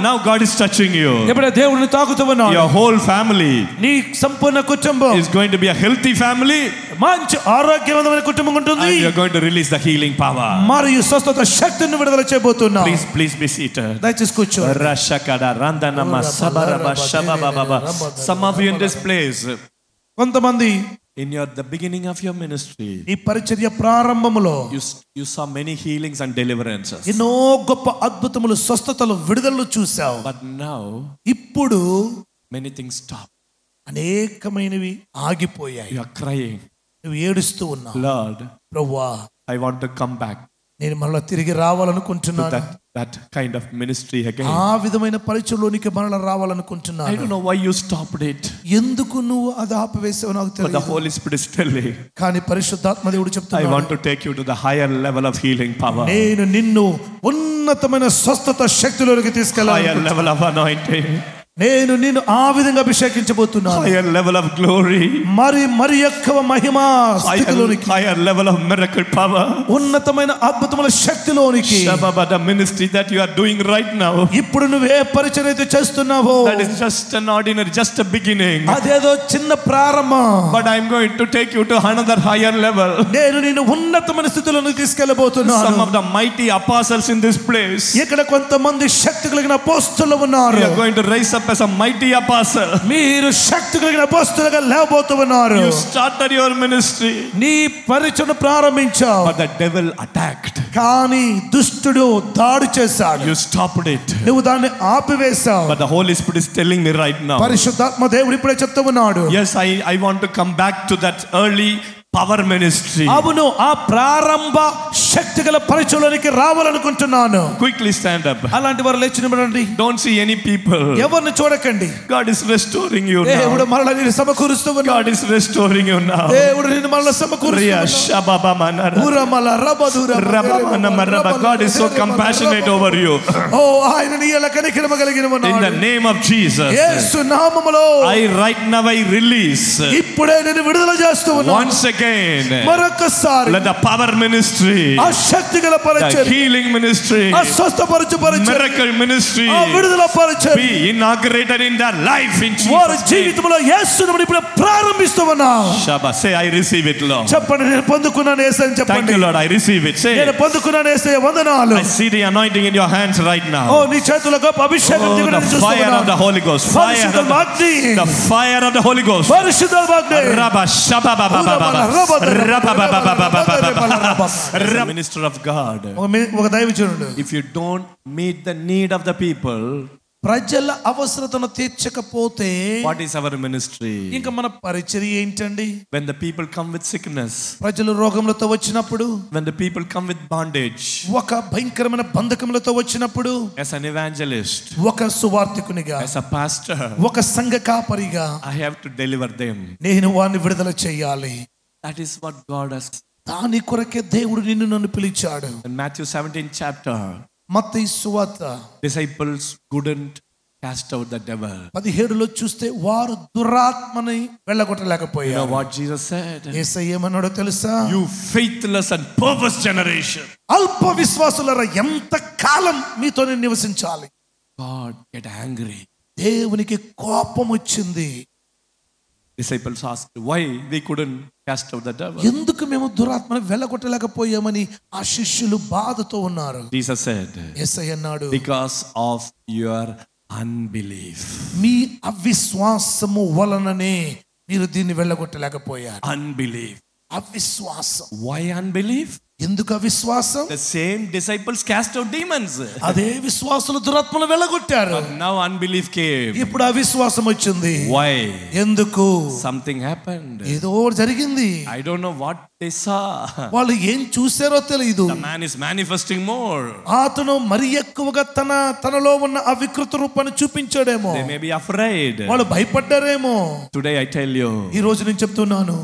Now God is touching you. ఇప్పుడే దేవుడిని తాకుతూ ఉన్నాడు. Your whole family నీ సంపూర్ణ కుటుంబం is going to be a healthy family, మంచి ఆరోగ్యవంతమైన కుటుంబం ఉంటుంది. and you're going to release the healing power. మరియు స్వస్థత శక్తిని విడుదల చేయబోతున్నావు. Please be seated. దయచేసి కూర్చో. Some of you in this place, కొంతమంది in the beginning of your ministry, ఈ పరిచర్య ప్రారంభములో you saw many healings and deliverances. ఎన్నో గొప్ప అద్భుతములు, స్వస్థతలు, విడుదలలు చూసావు. But now ఇప్పుడు many things stop. అనేకమైనవి ఆగిపోయాయి. You are crying. నువ్వు ఏడుస్తూ ఉన్నావు. Lord, ప్రభువా, I want to come back నేను మరలా తిరిగి to రావాలనుకుంటున్నాను. that kind of ministry again. ఆ విధమైన పరిచయంలోనికి మరలా I రావాలనుకుంటున్నాను. don't know why you stopped it, ఎందుకు నువ్వు అది ఆపివేసావు నాకు but the తెలియదు. Holy Spirit is telling, కానీ పరిశుద్ధాత్మ దేవుడు I చెప్తున్నాడు, want to take you to the higher level of healing power, నేను నిన్ను ఉన్నతమైన స్వస్థత శక్తిలోకి తీసుకెళ్ళాలి. higher level of anointing, నేను నిన్ను ఆ విధంగా అభిషేకించబోతున్నాను. higher level of glory, మరి ఎక్కువ మహిమా స్థితిలోనికి, higher level of miracle power. ఉన్నతమైన అద్భుతమైన శక్తిలోనికి. Shababa, the ministry that you are doing right now, ఇప్పుడు నువ్వు ఏ పరిచయం అయితే చేస్తున్నావో that is just an ordinary, just a beginning, అదేదో చిన్న ప్రారంభం. but I am going to take you to another higher level. నేను నిన్ను ఉన్నతమైన స్థితిలోకి తీసుకెళ్ళబోతున్నాను. Some of the mighty apostles in this place, ఇక్కడ కొంతమంది శక్తి కలిగిన అపోస్తలులు ఉన్నారు. you are going to raise up as a mighty apostle. మీరు శక్తి కలిగిన అపోస్తలులుగా లేవబోతున్నారు. You started your ministry, నీ పరిచయం ప్రారంభించావు, but the devil attacked. కానీ దుష్టుడు దాడి చేశాడు. You stopped it, నువ్వు దాన్ని ఆపివేశావు. but the Holy Spirit is telling me right now, పరిశుద్ధాత్మ దేవుడు ఇప్పుడే చెప్తూ ఉన్నాడు, yes, I want to come back to that early power ministry. అవును, ఆ ప్రారంభ శక్తి గల పరిచయంలోనికి రావాలనుకుంటున్నాను. Quickly stand up. అలాంటి వారు లేచి నిలబడండి. Don't see any people. ఎవరిని చూడకండి. God is restoring you దేవుడు now. మరలా నిన్ను సమకూరుస్తూ ఉన్నాడు. God is restoring you now. దేవుడు నిన్ను మరలా సమకూరుస్తూ Riya ఉన్నాడు. shababa manara. ఉరమల రబదుర Rabamana maraba. God is so compassionate over you. ఓ ఆయన నీ ఎలా కనికరమ కలిగిన In ఉన్నాడు. the name of Jesus, యేసు నామములో right now I release ఇప్పుడే నేను విడుదల చేస్తూ ఉన్నాను. once again, మరొకసారి let the power ministry, ఆ శక్తి గల the పరిచయం, healing ministry, ఆ స్వస్థపరచు పరిచయం, miracle ministry ఆ విడుదల పరిచయం be inaugurated in their life in వారి Jesus' name. జీవితంలో యేసును ఇప్పుడు ప్రారంభిస్తూ ఉన్నాం. Shaba, say I receive it, Lord. చెప్పండి, నేను పొందుకున్నాను యేసు అని Thank చెప్పండి. you, Lord. I receive it. Say, నేను పొందుకున్నాను యేసయ్య, వందనాలు. I see the anointing in your hands right oh now. నీ చేతుల గొప్ప అభిషేకం Oh, దిగడం the చూస్తూ fire of the ఉన్నాను. Holy Ghost. Fire of the fire of the Holy Ghost. పరిశుద్ధాత్మ Rabba shaba ba ba ba ba ba. Rabba ba ba ba ba ba ba ba. As a minister of God, ఒక దైవజనుడు if you don't meet the need of the people, ప్రజల అవసరతను తీర్చకపోతే what is our ministry? ఇంకా మన పరిచర్య ఏంటండి? When the people come with sickness, ప్రజలు రోగములతో వచ్చినప్పుడు, when the people come with bondage, ఒక భయంకరమైన బంధకములతో వచ్చినప్పుడు, as an evangelist, ఒక సువార్తికునిగా, as a pastor, ఒక సంఘ కాపరిగా I have to deliver them. నేను వారిని విడుదల చేయాలి. That is what God has. దాని కొరకే దేవుడు నిన్ను నన్ను పిలిచాడు. In Matthew 17 chapter, మత్తయి సువార్త disciples couldn't cast out the devil. 17లో చూస్తే వారు దురాత్మని You know వెళ్ళగొట్టలేకపోయారు. what Jesus said? యేసయ్య ఏమన్నాడో తెలుసా? You faithless and perverse generation. అల్ప విశ్వాసులారా, ఎంత కాలం మీతో నేను నివసించాలి? God get angry. దేవునికి కోపం వచ్చింది. Disciples asked why they couldn't cast out the devil. ఎందుకు మేము దురాత్మని వెళ్ళగొట్టలేకపోయామని ఆ శిష్యులు బాధతో ఉన్నారు. Jesus said, యేసయ్య అన్నాడు, because of your unbelief. మీ అవిశ్వాసము వలననే మీరు దీన్ని వెళ్ళగొట్టలేకపోయారు. Unbelief. అవిశ్వాసం. Why unbelief? ఎందుకు అవిశ్వాసం? The same disciples cast out demons. అదే విశ్వాసులు దురాత్మను వెళ్ళగొట్టారు. But now unbelief came. ఇప్పుడు అవిశ్వాసం వచ్చింది. Why? ఎందుకు? Something happened. ఏదో జరిగింది. I don't know what they saw. వాళ్ళు ఏం చూసారో తెలియదు. The man is manifesting more. అతను మరి ఎక్కువగా తనలో ఉన్న ఆ వికృత రూపాన్ని చూపించాడేమో. They may be afraid. వాళ్ళు భయపడ్డారేమో. Today I tell you, ఈ రోజు నేను చెప్తున్నాను,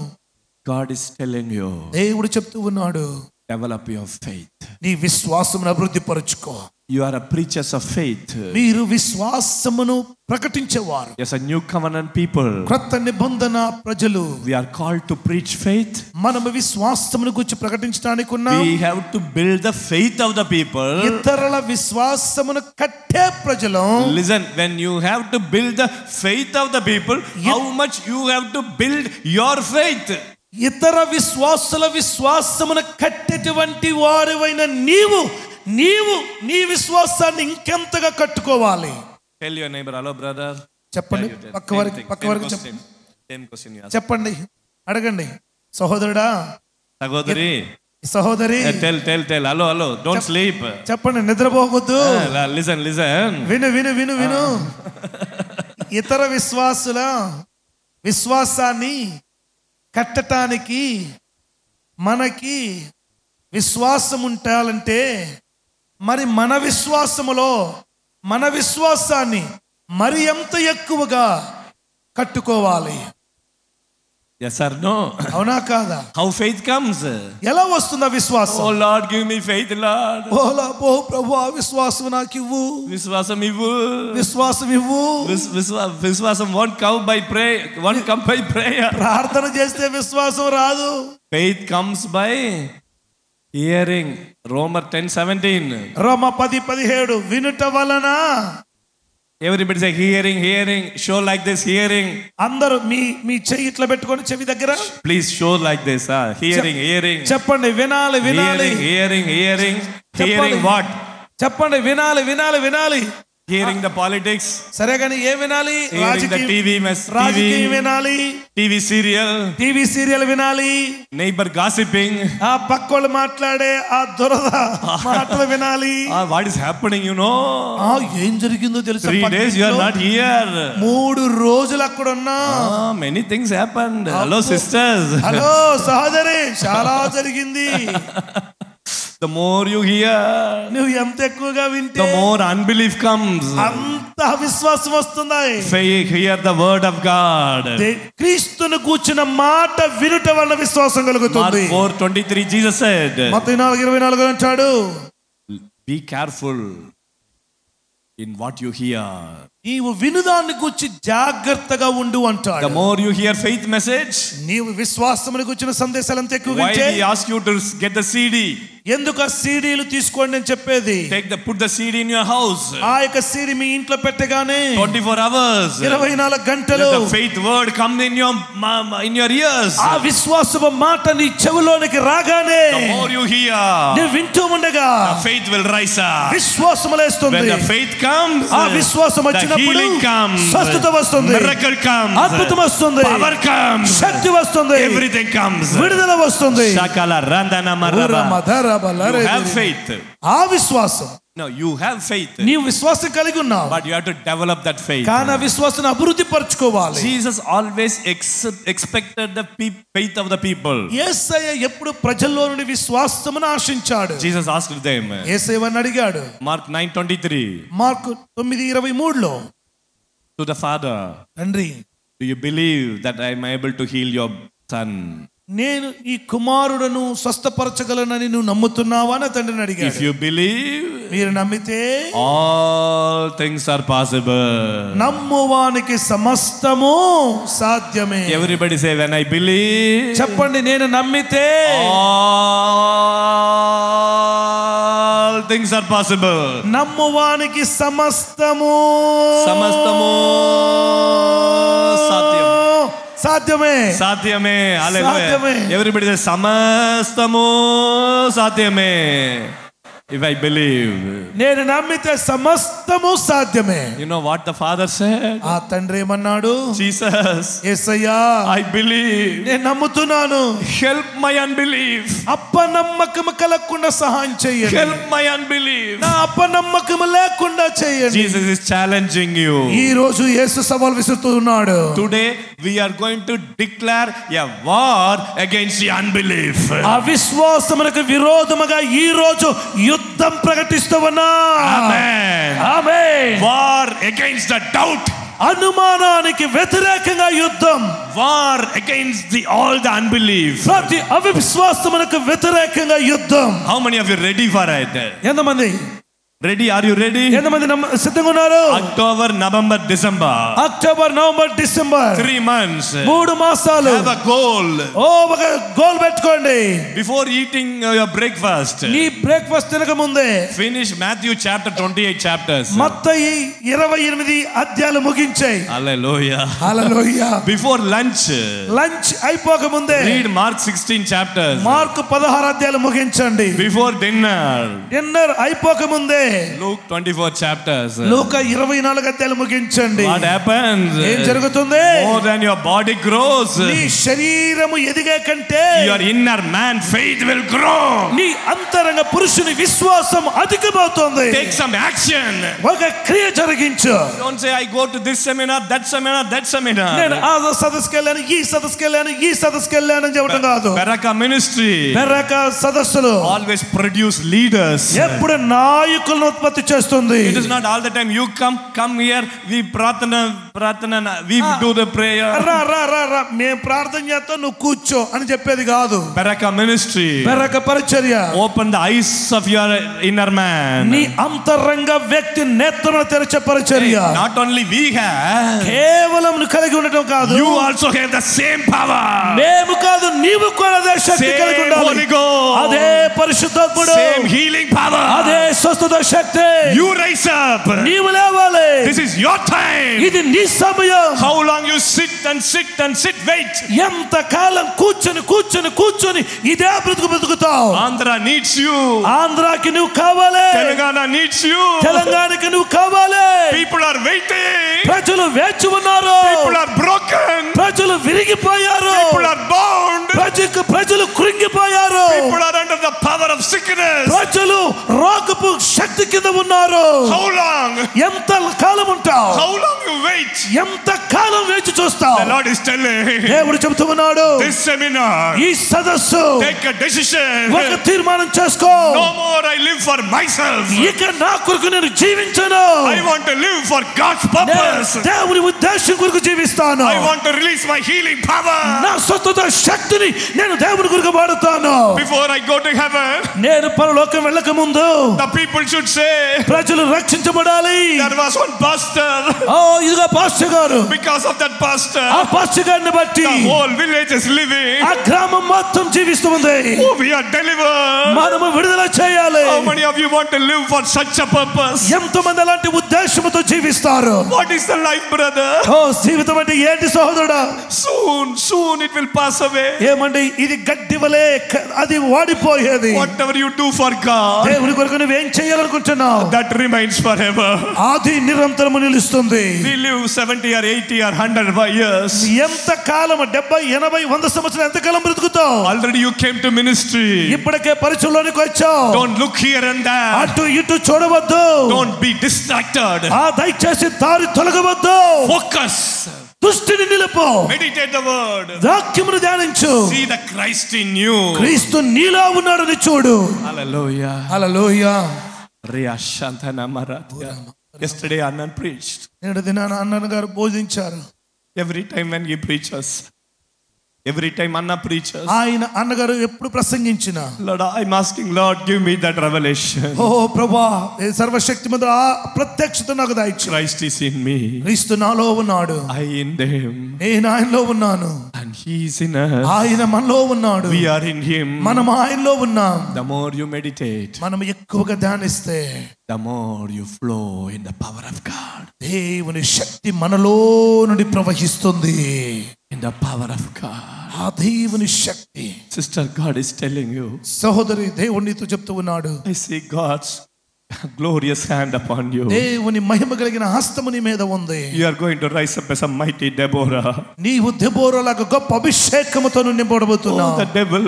God is telling you, దేవుడు చెప్తూ ఉన్నాడు, develop your faith. నీ విశ్వాసమును అభివృద్ధి పరుచుకో. You are a preachers of faith. మీరు విశ్వాసమును ప్రకటించేవారు. Yes, a new covenant people. క్రొత్త నిబంధన ప్రజలు. We are called to preach faith. మనము విశ్వాసమును గురించి ప్రకటించడానికి ఉన్నాం. We have to build the faith of the people. ఇతరుల విశ్వాసమును కట్టే ప్రజలు. Listen, when you have to build the faith of the people, how much you have to build your faith? ఇతర విశ్వాసుల విశ్వాసమును కట్టేటువంటి వారివైన నీవు నీ విశ్వాసాన్ని ఇంకెంతగా కట్టుకోవాలి? Tell your neighbor, hello brother. చెప్పండి, పక్క వారికి చెప్పండి. Same question you ask. చెప్పండి, అడగండి. సహోదరుడా, సహోదరి, సహోదరి, tell, hello, don't sleep. చెప్పండి, నిద్రపోవద్దు. Listen. విను. ఇతర విశ్వాసుల విశ్వాసాన్ని కట్టడానికి మనకి విశ్వాసం ఉండాలంటే మరి మన విశ్వాసాన్ని మరి ఎంత ఎక్కువగా కట్టుకోవాలి. Yes or no? అవునా కాదా? How faith comes? ఎలా వస్తుందా విశ్వాసం? Oh Lord, give me faith, Lord. ఓ ప్రభువా విశ్వాసం నాకు ఇవ్వు. విశ్వాసం ఇవ్వు. విశ్వాసం won't come by prayer. ప్రార్థన చేస్తే విశ్వాసం రాదు. Faith comes by hearing. Romans 10:17. రోమా 10:17 వినుట వలన. Everybody say hearing. Show like this, hearing. అందరూ మీ చెయ్యి ఇట్లా పెట్టుకొని చెవి దగ్గర. Please show like this. Hearing. చెప్పండి వినాలి. Hearing what? చెప్పండి వినాలి. Hearing the politics. సరే కానీ ఏ వినాలి? రాజకీయం వినాలి. టీవీ సీరియల్ వినాలి. Neighbour gossiping. ఆ పక్కోళ్ళు మాట్లాడే ఆ దురద మాటలు వినాలి. What is happening, you know? ఏం జరిగిందో తెలుసా? 3 days you are not here. 3 రోజులు అక్కడ ఉన్నా. Many things happened. Hello sisters. Hello సహోదరి, చాలా జరిగింది. The more you hear, నువ్వు ఎంత ఎక్కువగా వింటే the more unbelief comes. అంత అవిశ్వాసం వస్తుంది. Hear the word of God. క్రీస్తును కూర్చున్న మాట వినుట వలన విశ్వాసం కలుగుతుంది. Mark 4:23 Jesus said. మత్తయి 4:24 అంటాడు, be careful in what you hear. నీవు వినుదాన్ని గురించి జాగ్రత్తగా ఉండు అంటాడు. The more you hear faith message, నీవు విశ్వాసమును గురించిన సందేశాలు ఎంత ఎక్కువగా వింటే, why he ask you to get the CD? ఎందుకు ఆ సీడీలు తీసుకోండి అని చెప్పేది? Put the CD in your house. ఆ యొక్క సీడీ మీ ఇంట్లో పెట్టగానే 24 hours 24 గంటలు the faith word come in your ears. ఆ విశ్వాసపు మాట నీ చెవులోనికి రాగానే, the more you hear, నువ్వు వింటూ ఉండగా the faith will rise up. విశ్వాసం లేస్తుంది. When the faith comes, ఆ విశ్వాసం వచ్చినప్పుడు healing comes, స్వస్థత వస్తుంది, miracle comes, అద్భుతం వస్తుంది, power comes, శక్తి వస్తుంది, everything comes, విడుదల వస్తుంది. shakala randana maraba. You have faith. ఆ విశ్వాసం. No, you have faith. నీవు విశ్వాసం కలిగి ఉన్నావు. But you have to develop that faith. కానీ ఆ విశ్వాసాన్ని అభివృద్ధి పరచుకోవాలి. Jesus always expected the faith of the people. యేసయ్య ఎప్పుడు ప్రజల్లో నుండి విశ్వాసమును ఆశించాడు. Jesus asked them. యేసయ్యని అడిగాడు. Mark 9:23. మార్కు 9:23లో, to the father, తండ్రి, do you believe that I am able to heal your son? నేను ఈ కుమారుడను స్వస్థపరచగలనని నువ్వు నమ్ముతున్నావా అని తండ్రిని అడిగాడు. If you believe, మీరు నమ్మితే all things are possible. నమ్మువానికి సమస్తము సాధ్యమే. Everybody say, when I believe, చెప్పండి, నేను నమ్మితే all things are possible. నమ్మువానికి సమస్తము సాధ్యమే. Hallelujah. Everybody say, సమస్తము సాధ్యమే. If I believe, నేను నమ్మితే సమస్తము సాధ్యమే. You know what the father said? ఆ తండ్రి ఏమన్నాడు? Jesus, యేసయ్యా, I believe, నేను నమ్ముతున్నాను, help my unbelief. అపనమ్మకము కలగకుండా సహాయం చేయండి. Help my unbelief. నా అపనమ్మకము లేకుండా చేయండి. Jesus is challenging you. ఈ రోజు యేసు సవాల్ విసురుతున్నాడు. Today we are going to declare a war against the unbelief. అవిశ్వాసమునకు విరోధముగా ఈ రోజు యుద్ధం ప్రకటిస్తూ ఉన్నా. Amen. Amen. War against the doubt. అనుమానానికి వ్యతిరేకంగా యుద్ధం. War against all the unbelief. ప్రతి అవిశ్వాసమునకు వ్యతిరేకంగా యుద్ధం. How many of you ready for it? ఎంతమంది ready? Are you ready? ఎంతమంది సిద్ధంగా ఉన్నారు? October, November, December. October, November, December 3 months. 3 మాసాలు. Have a goal. ఒక గోల్ పెట్టుకోండి. Before eating your breakfast, నీ బ్రేక్ఫాస్ట్ తినక ముందే finish Matthew chapter 28 chapters. మత్తయి 28 అధ్యాయాలు ముగించేయి. Hallelujah. Hallelujah. Before lunch అయిపోక ముందే read Mark 16 chapters. మార్కు 16 అధ్యాయాలు ముగించండి. Before dinner అయిపోక ముందే Luke 24 chapters. లూకా 24 అధ్యాయాలు ముగించండి. What happens? ఏం జరుగుతుంది? More than your body grows, నీ శరీరము ఎదిగే కంటే your inner man faith will grow. నీ అంతరంగ పురుషుని విశ్వాసం అధికమవుతుంది. Take some action. ఒక క్రియ జరిగించు. Don't say I go to this seminar, that seminar, that seminar. నేను ఆ సదస్సుకి వెళ్ళాను, ఈ సదస్సుకి వెళ్ళాను, ఈ సదస్సుకి వెళ్ళాను అని చెప్పడం కాదు. Beraka ministry, బెరకా సదస్సులు always produce leaders. ఎప్పుడు నాయకులను ఉత్పత్తి చేస్తుంది. It is not all the time you come here, we pratana, we do the prayer. రా రా రా రా మేము ప్రార్థన చేస్తాం నువ్వు కూర్చో అని చెప్పేది కాదు. Beraka ministry, బెరకా పరిచర్య open the eyes of your inner man. నీ అంతరంగ వ్యక్తి నేత్రను తెరిచే పరిచర్య. Not only we have, కేవలం నువ్వు కలిగి ఉండటం కాదు, you also have the same power. మేము కాదు నీవు కూడా అదే శక్తి కలిగి Same Holy ఉండాలి. Ghost, అదే పరిశుద్ధాత్ముడు, same healing power. అదే స్వస్థత శక్తి. You rise up. నీవు లేవాలి. This is your time. ఇది నీ సమయం. How long you sit and sit and sit, wait. ఎంత కాలం కూర్చొని కూర్చొని కూర్చొని ఇదే బ్రతుకుతావు. Andhra needs you. ఆంధ్రాకి నువ్వు కావాలి. Telangana needs you. తెలంగాణకి నువ్వు కావాలి. People are waiting. ప్రజలు వేచి ఉన్నారు. People are broken. ప్రజలు విరిగిపోయారు. People are bound. ప్రజలు కృంగిపోయారు. People are under the power of sickness. ప్రజలు రోగపు శక్తి కింద ఉన్నారు. How long? ఎంత కాలం ఉంటావు? How long you wait? ఎంత కాలం వేచి చూస్తావు? The Lord is telling. దేవుడు చెబుతూ ఉన్నాడు, This seminar, ఈ సదస్సు take a decision. ఒక తీర్మానం చేసుకో. No more I live for myself. ఇక నా కొరకు నేను జీవించను. I want to live for God's purpose. దేవుని ఉద్దేశం కొరకు జీవిస్తాను. I want to release my healing power. నా స్వస్థత శక్తిని నేను దేవుని కొరకు వాడుతాను. Before I go to heaven, నేను పరలోకం వెళ్ళక ముందు the people should say, ప్రజలు రక్షించబడాలి. there was one pastor. ఇదిగో పాస్టర్ గారు. Because of that pastor, ఆ పాస్టర్ గారిని బట్టి the whole village is living. ఆ గ్రామం మొత్తం జీవిస్తుంది. Oh, we are delivered. మనము విడుదల చేయాలి. How many of you want to live for such a purpose? ఎంతమంది అలాంటి ఉద్దేశంతో జీవిస్తారు? What is the life, brother? జీవితం అంటే ఏంటి సహోదరుడా? Soon it will pass away. ఏమండి ఇది గడ్డి వలె అది వాడిపోయేది. Whatever you do for God, దేవుని కొరకు నువ్వేం చేయాలనుకుంటున్నావు, that remains forever. అది నిరంతరము నిలుస్తుంది. We live 70 or 80 or 100 years. ఎంత కాలం 70 80 100 సంవత్సరాలు ఎంత కాలం బ్రతుకుతావు? Already you came to ministry. ఇప్పటికే పరిచయంలోనికి వచ్చావు. Don't look here and there. అటు ఇటు చూడవద్దు. Don't be distracted. దయచేసి దారి తొలగవద్దు. Focus. దృష్టిని నిలుపు. Meditate the word. వాక్యమును ధ్యానించు. See the Christ in you. క్రీస్తు నీలో ఉన్నాడని చూడు. Hallelujah. హల్లెలూయా. Yesterday Anand preached. నేడు దినాన అన్నన్ గారు బోధించారు. Every time when he preaches, every time Anna preaches, ఆయన అన్నగారు ఎప్పుడు ప్రసంగించినా, Lord, I'm asking, Lord, give me that revelation. ప్రభువా సర్వశక్తిమంతుడా ప్రత్యక్షత నాకు దయచు. Christ is in me. క్రీస్తు నాలో ఉన్నాడు. I in them. నేను ఆయనలో ఉన్నాను. And he is in us. ఆయన మనలో ఉన్నాడు. We are in him. మనం ఆయనలో ఉన్నాం. The more you meditate, మనం ఎక్కువగా ధ్యానిస్తే, the more you flow in the power of God. దేవుని శక్తి మనలో నుండి ప్రవహిస్తుంది. In the power of God. ఆ దేవుని శక్తి. Sister, God is telling you. సహోదరి, దేవుడు నీతో చెప్తూ ఉన్నాడు. I see God's glorious hand upon you. దేవుని మహిమ కలిగిన హస్తము నీ మీద ఉంది. You are going to rise up as a mighty Deborah. నీవు దెబోరాలాగా గొప్ప అభిషేకముతో నింపబడబోతున్నావు. The devil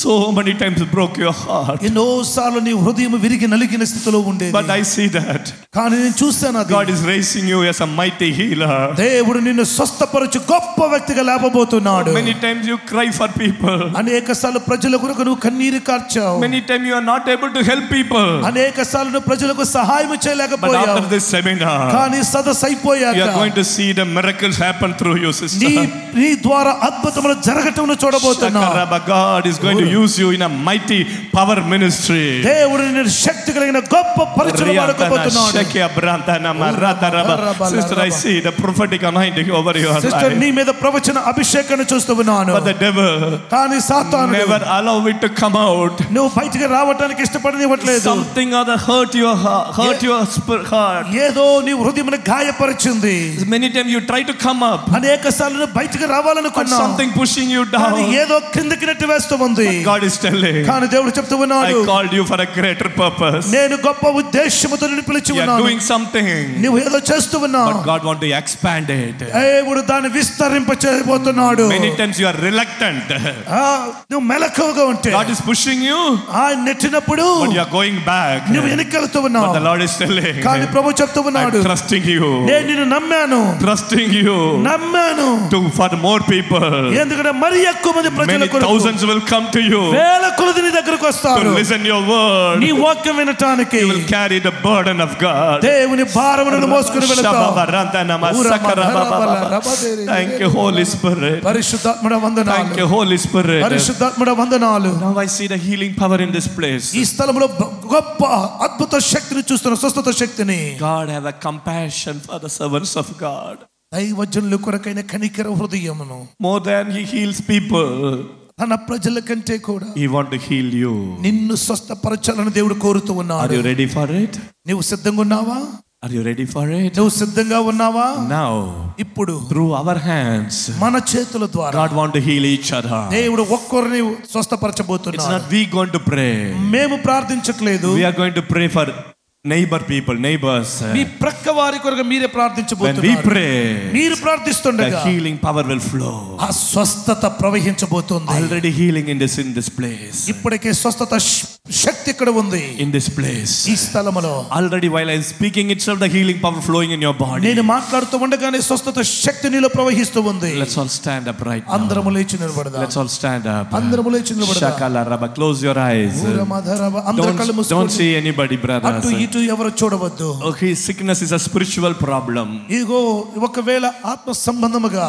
so many times broke your heart. ఎన్నోసార్లు నీ హృదయం విరిగి నలిగిన స్థితిలో ఉండేది. But I see that. కానీ నేను చూస్తాను అది. God is raising you as a mighty healer. దేవుడు నిన్ను స్వస్థపరచు గొప్ప వ్యక్తిగా లేపబోతున్నాడు. Many times you cry for people. అనేకసార్లు ప్రజల కొరకు నువ్వు కన్నీరు కార్చావు. Many times you are not able to help people. అనేకసార్లు ప్రజలకు సహాయం చేయలేకపోయావు. But after this seminar, కానీ సదస్సు అయిపోయాక you are going to see the miracles happen through you, sister. నీ ద్వారా అద్భుతములు జరగటం చూడబోతున్నావు. God is going to use you in a mighty power ministry. దేవుడు నిన్ను శక్తి కలిగిన గొప్ప పరిచయం వాడుకోబోతున్నాడు. Sister, I see the prophetic anointing over your life. Sister, నీ మీద ప్రవచన అభిషేకాన్ని చూస్తూ ఉన్నాను. But the devil కానీ సాతానుడు never allow it to come out. నువ్వు బయటికి రావడానికి ఇష్టపడనివ్వట్లేదు. Something or the hurt your heart. ఏదో నీ హృదయమును గాయపరిచింది. Many times you try to come up, అనేకసార్లు బయటికి రావాలనుకున్నావు, something pushing you down. ఏదో కిందకి నెట్టి వేస్తూ ఉంది. God is telling, కానీ దేవుడు చెప్తూ ఉన్నాడు, I called you for a greater purpose. నేను గొప్ప ఉద్దేశముతో నిన్ను పిలిచి ఉన్నాను. You are doing something, నువ్వు ఏదో చేస్తూ ఉన్నావు, but God want to expand it. దేవుడు దాన్ని విస్తరింప చేయబోతున్నాడు. Many times you are reluctant. నువ్వు మెలకువగా ఉంటే God is pushing you, ఆయన నెట్టినప్పుడు but you are going back. నువ్వు వెనక్కి ఉన్నావు. But the Lord is telling, కానీ ప్రభు చెప్తూ ఉన్నాడు, I'm trusting you. నేను నిన్ను నమ్మాను, trusting you, నమ్మాను to for more people. ఎందుకంటే మరి ఎక్కువ మంది ప్రజలు many thousands will come to you, వేల కొలది నీ దగ్గరకు వస్తారు, to listen your word, నీ వాక్యం వినటానికి. you will carry the burden of God. దేవుని భారమును మోసుకొని వెళతావు. Thank you Holy Spirit. పరిశుద్ధాత్ముడా వందనాలు. Thank you Holy Spirit. పరిశుద్ధాత్ముడా వందనాలు. Now I see the healing power in this place. ఈ స్థలములో గొప్ప అద్భుత శక్తిని చూస్తున్న, స్వస్థత శక్తిని. God have a compassion for the servants of God. దైవజనుల కొరకైన కనికర హృదయమును, more than he heals people, తన ప్రజల కంటే కూడా he want to heal you. నిన్ను స్వస్థపరచాలని దేవుడు కోరుతూ ఉన్నాడు. Are you ready for it? నీవు సిద్ధంగా ఉన్నావా? Are you ready for it? నువ్వు సిద్ధంగా ఉన్నావా? Now ఇప్పుడు through our hands, మన చేతుల ద్వారా God want to heal each other. దేవుడు ఒక్కొక్కరిని స్వస్థపరచబోతున్నాడు. It's not we going to pray, మేము ప్రార్థించట్లేదు. we are going to pray for neighbors. మీ ప్రక్క వారి కొరకు మీరే ప్రార్థించబోతున్నారు. When we pray, మీరు ప్రార్థిస్తుండగా the healing power will flow. ఆ స్వస్థత ప్రవహించబోతుంది. Already healing in this place. ఇప్పటికే స్వస్థత శక్తి ఇక్కడ ఉంది, in this place. ఈ స్థలములో. Already while I am speaking itself, the healing power flowing in your body. నేను మాట్లాడుతూ ఉండగానే స్వస్థత శక్తి నీలో ప్రవహిస్తూ ఉంది. Let's all stand up right now. అందరము లేచి నిలబడదాం. Let's all stand up. అందరము లేచి నిలబడదాం. Shakala Rabba, close your eyes. Don't see anybody, brothers. అటు ఇటు ఎవరు చూడవద్దు. Okay, sickness is a spiritual problem. ఇగో ఒకవేళ ఆత్మ సంబంధముగా,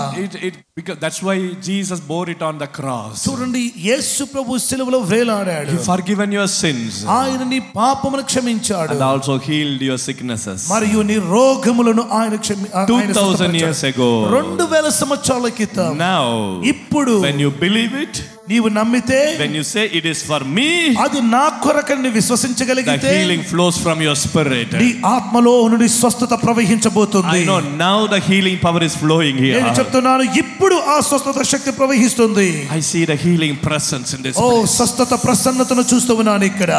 because that's why Jesus bore it on the cross. చూడండి, యేసు ప్రభు శిలువలో వేలాడాడు. He forgiven your sins. ఆయన నీ పాపమును క్షమించాడు. And also healed your sicknesses. మరియు నీ రోగములను ఆయన 2000 years ago. 2000 సంవత్సరాల క్రితం. Now, ఇప్పుడు when you believe it, నీవు నమ్మితే, when you say it is for me, అది నా కొరకని విశ్వసించగలిగితే, the healing flows from your spirit. నీ ఆత్మలో నుండి స్వస్థత ప్రవహించబోతుంది. I know now the healing power is flowing here. నేను చెప్తున్నాను, ఇప్పుడు ఆ స్వస్థత శక్తి ప్రవహిస్తుంది. I see the healing presence in this oh place. స్వస్థత ప్రసన్నతను చూస్తూ ఉన్నాను ఇక్కడ.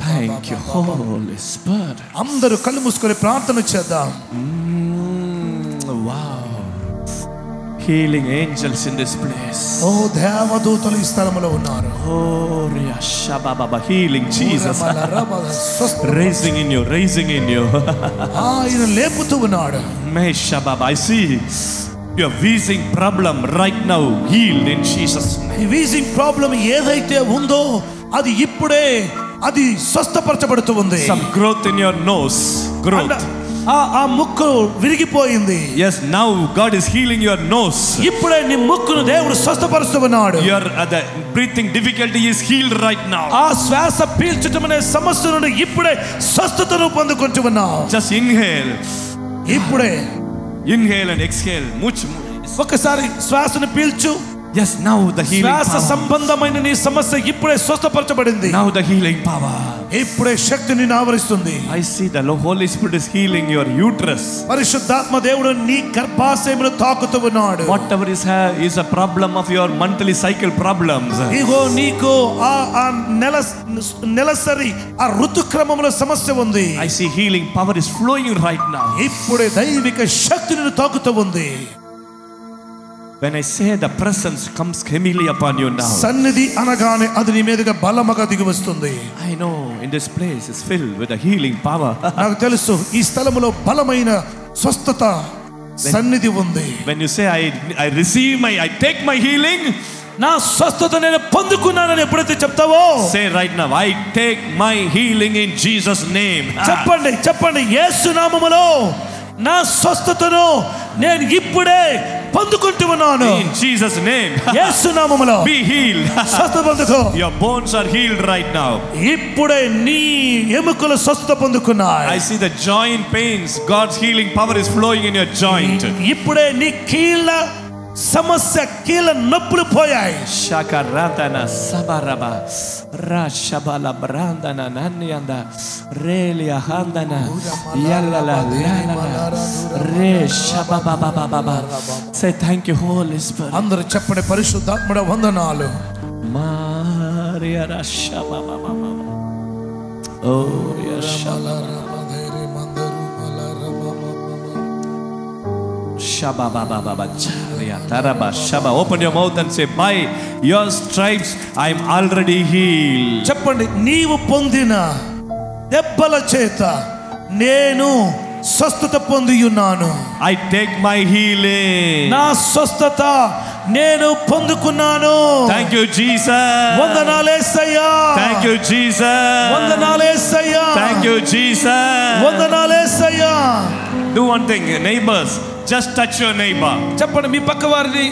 Thank you Holy Spirit. అందరూ కళ్ళు మూసుకొని ప్రార్థన చేద్దాం. Wow. Healing angels in this place. ఓ దేవదూతలు ఈ స్థలములో ఉన్నారు. Oh Shababa, healing Jesus. Raising in you. ఆయన లేపుతూ ఉన్నాడు. May Shababa, I see your wheezing problem right now healed in Jesus name. ఈ వీజింగ్ ప్రాబ్లం ఏదైతే ఉందో అది ఇప్పుడే అది స్వస్థపరచబడుతూ ఉంది. Some growth in your nose. Growth. ఆ ముక్కు విరిగిపోయింది. Yes, now God is healing your nose. ఇప్పుడే నీ ముక్కును దేవుడు స్వస్థపరుస్తూ ఉన్నాడు. Your the breathing difficulty is healed right now. ఆ శ్వాస పీల్చడం అనే సమస్య నుండి ఇప్పుడే స్వస్థతను పొందుకుంటూ ఉన్నావు. Just inhale. ఇప్పుడే Inhale and exhale. ఒకసారి శ్వాసను పీల్చు. Yes, now the healing శ్వాస power. సంబంధమైన నీ సమస్య ఇప్పుడే స్వస్థపరచబడింది. Now the healing power. ఇప్పుడే శక్తి నిన్ను ఆవరిస్తుంది. I see the Holy Spirit is healing your uterus. పరిశుద్ధాత్మ దేవుడు నీ గర్భాశయమును తాకుతూ ఉన్నాడు. Whatever is a problem of your monthly cycle problems. ఇగో నీకు ఆ నెలసరి ఆ ఋతుక్రమముల సమస్య ఉంది. I see healing power is flowing right now. ఇప్పుడే దైవిక శక్తి నిన్ను తాకుతూ ఉంది. When I say the presence comes heavily upon you now. సన్నిధి అనగానే అది నీ మీదగా బలముగా దిగి వస్తుంది. I know in this place is filled with the healing power. నాకు తెలుసు ఈ స్థలములో బలమైన స్వస్థత సన్నిధి ఉంది. When you say I receive I take my healing, నా స్వస్థత నేను పొందుకున్నానని ఎప్పుడైతే చెప్తావో, say right now, I take my healing in Jesus name. చెప్పండి యేసు నామములో నా స్వస్థతను నేను ఇప్పుడే పొందుకుంటున్నాను. In Jesus name. యేసు నామములో be healed. స్వస్థత పొందుకో. Your bones are healed right now. ఇప్పుడే నీ ఎముకలు స్వస్థత పొందుకున్నాయి. I see the joint pains. God's healing power is flowing in your joint. ఇప్పుడే నీ కీళ్ళ సమస్య కీళ్ళ నొప్పులు పోయాయి. Shakarandana sabaraba rashabala brandana nanyanda relia handana yalala yalala re shababababa. Say thank you Holy Spirit. అందరూ చెప్పండి పరిశుద్ధాత్ముడా వందనాలు. Maria rashabababa. Oh yashala Shaba baba baba charia taraba shaba. Open your mouth and say, by your stripes I am already healed. చెప్పండి నీవు పొందిన దెబ్బల చేత నేను స్వస్థత పొంది ఉన్నాను. I take my healing. నా స్వస్థత నేను పొందుకున్నాను. Thank you Jesus. వందనాలు యేసయ్యా. Thank you Jesus. వందనాలు యేసయ్యా. Thank you Jesus. వందనాలు యేసయ్యా. Do one thing, neighbors, just touch your neighbor. చెప్పండి మీ పక్క వారిని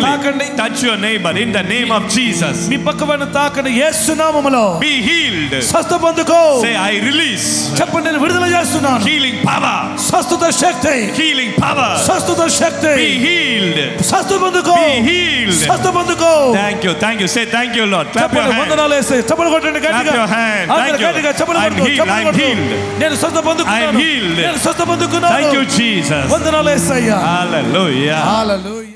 తాకండి. Touch your neighbor in the name of Jesus. మీ పక్క వారిని తాకండి యేసు నామములో. Be healed. స్వస్థత పొందుకో. Say I release. చెప్పండి నేను విడుదల చేస్తున్నాను. Healing power. స్వస్థత శక్తి. Healing power. స్వస్థత శక్తి. Be healed. స్వస్థత పొందుకో. Be healed. స్వస్థత పొందుకో. Thank you. Thank you. Say thank you Lord. Clap your hands. వందనాలు యేసయ్యా. చప్పట్లు కొట్టండి గట్టిగా. Clap your hands. Thank you. గట్టిగా చప్పట్లు I'm కొట్టు. healed. I'm healed. నేను స్వస్థత పొందుకున్నాను. I'm healed. నేను స్వస్థత పొందుకున్నాను. Thank you Jesus. వందనాలు యేసయ్యా. Hallelujah. హల్లెలూయా.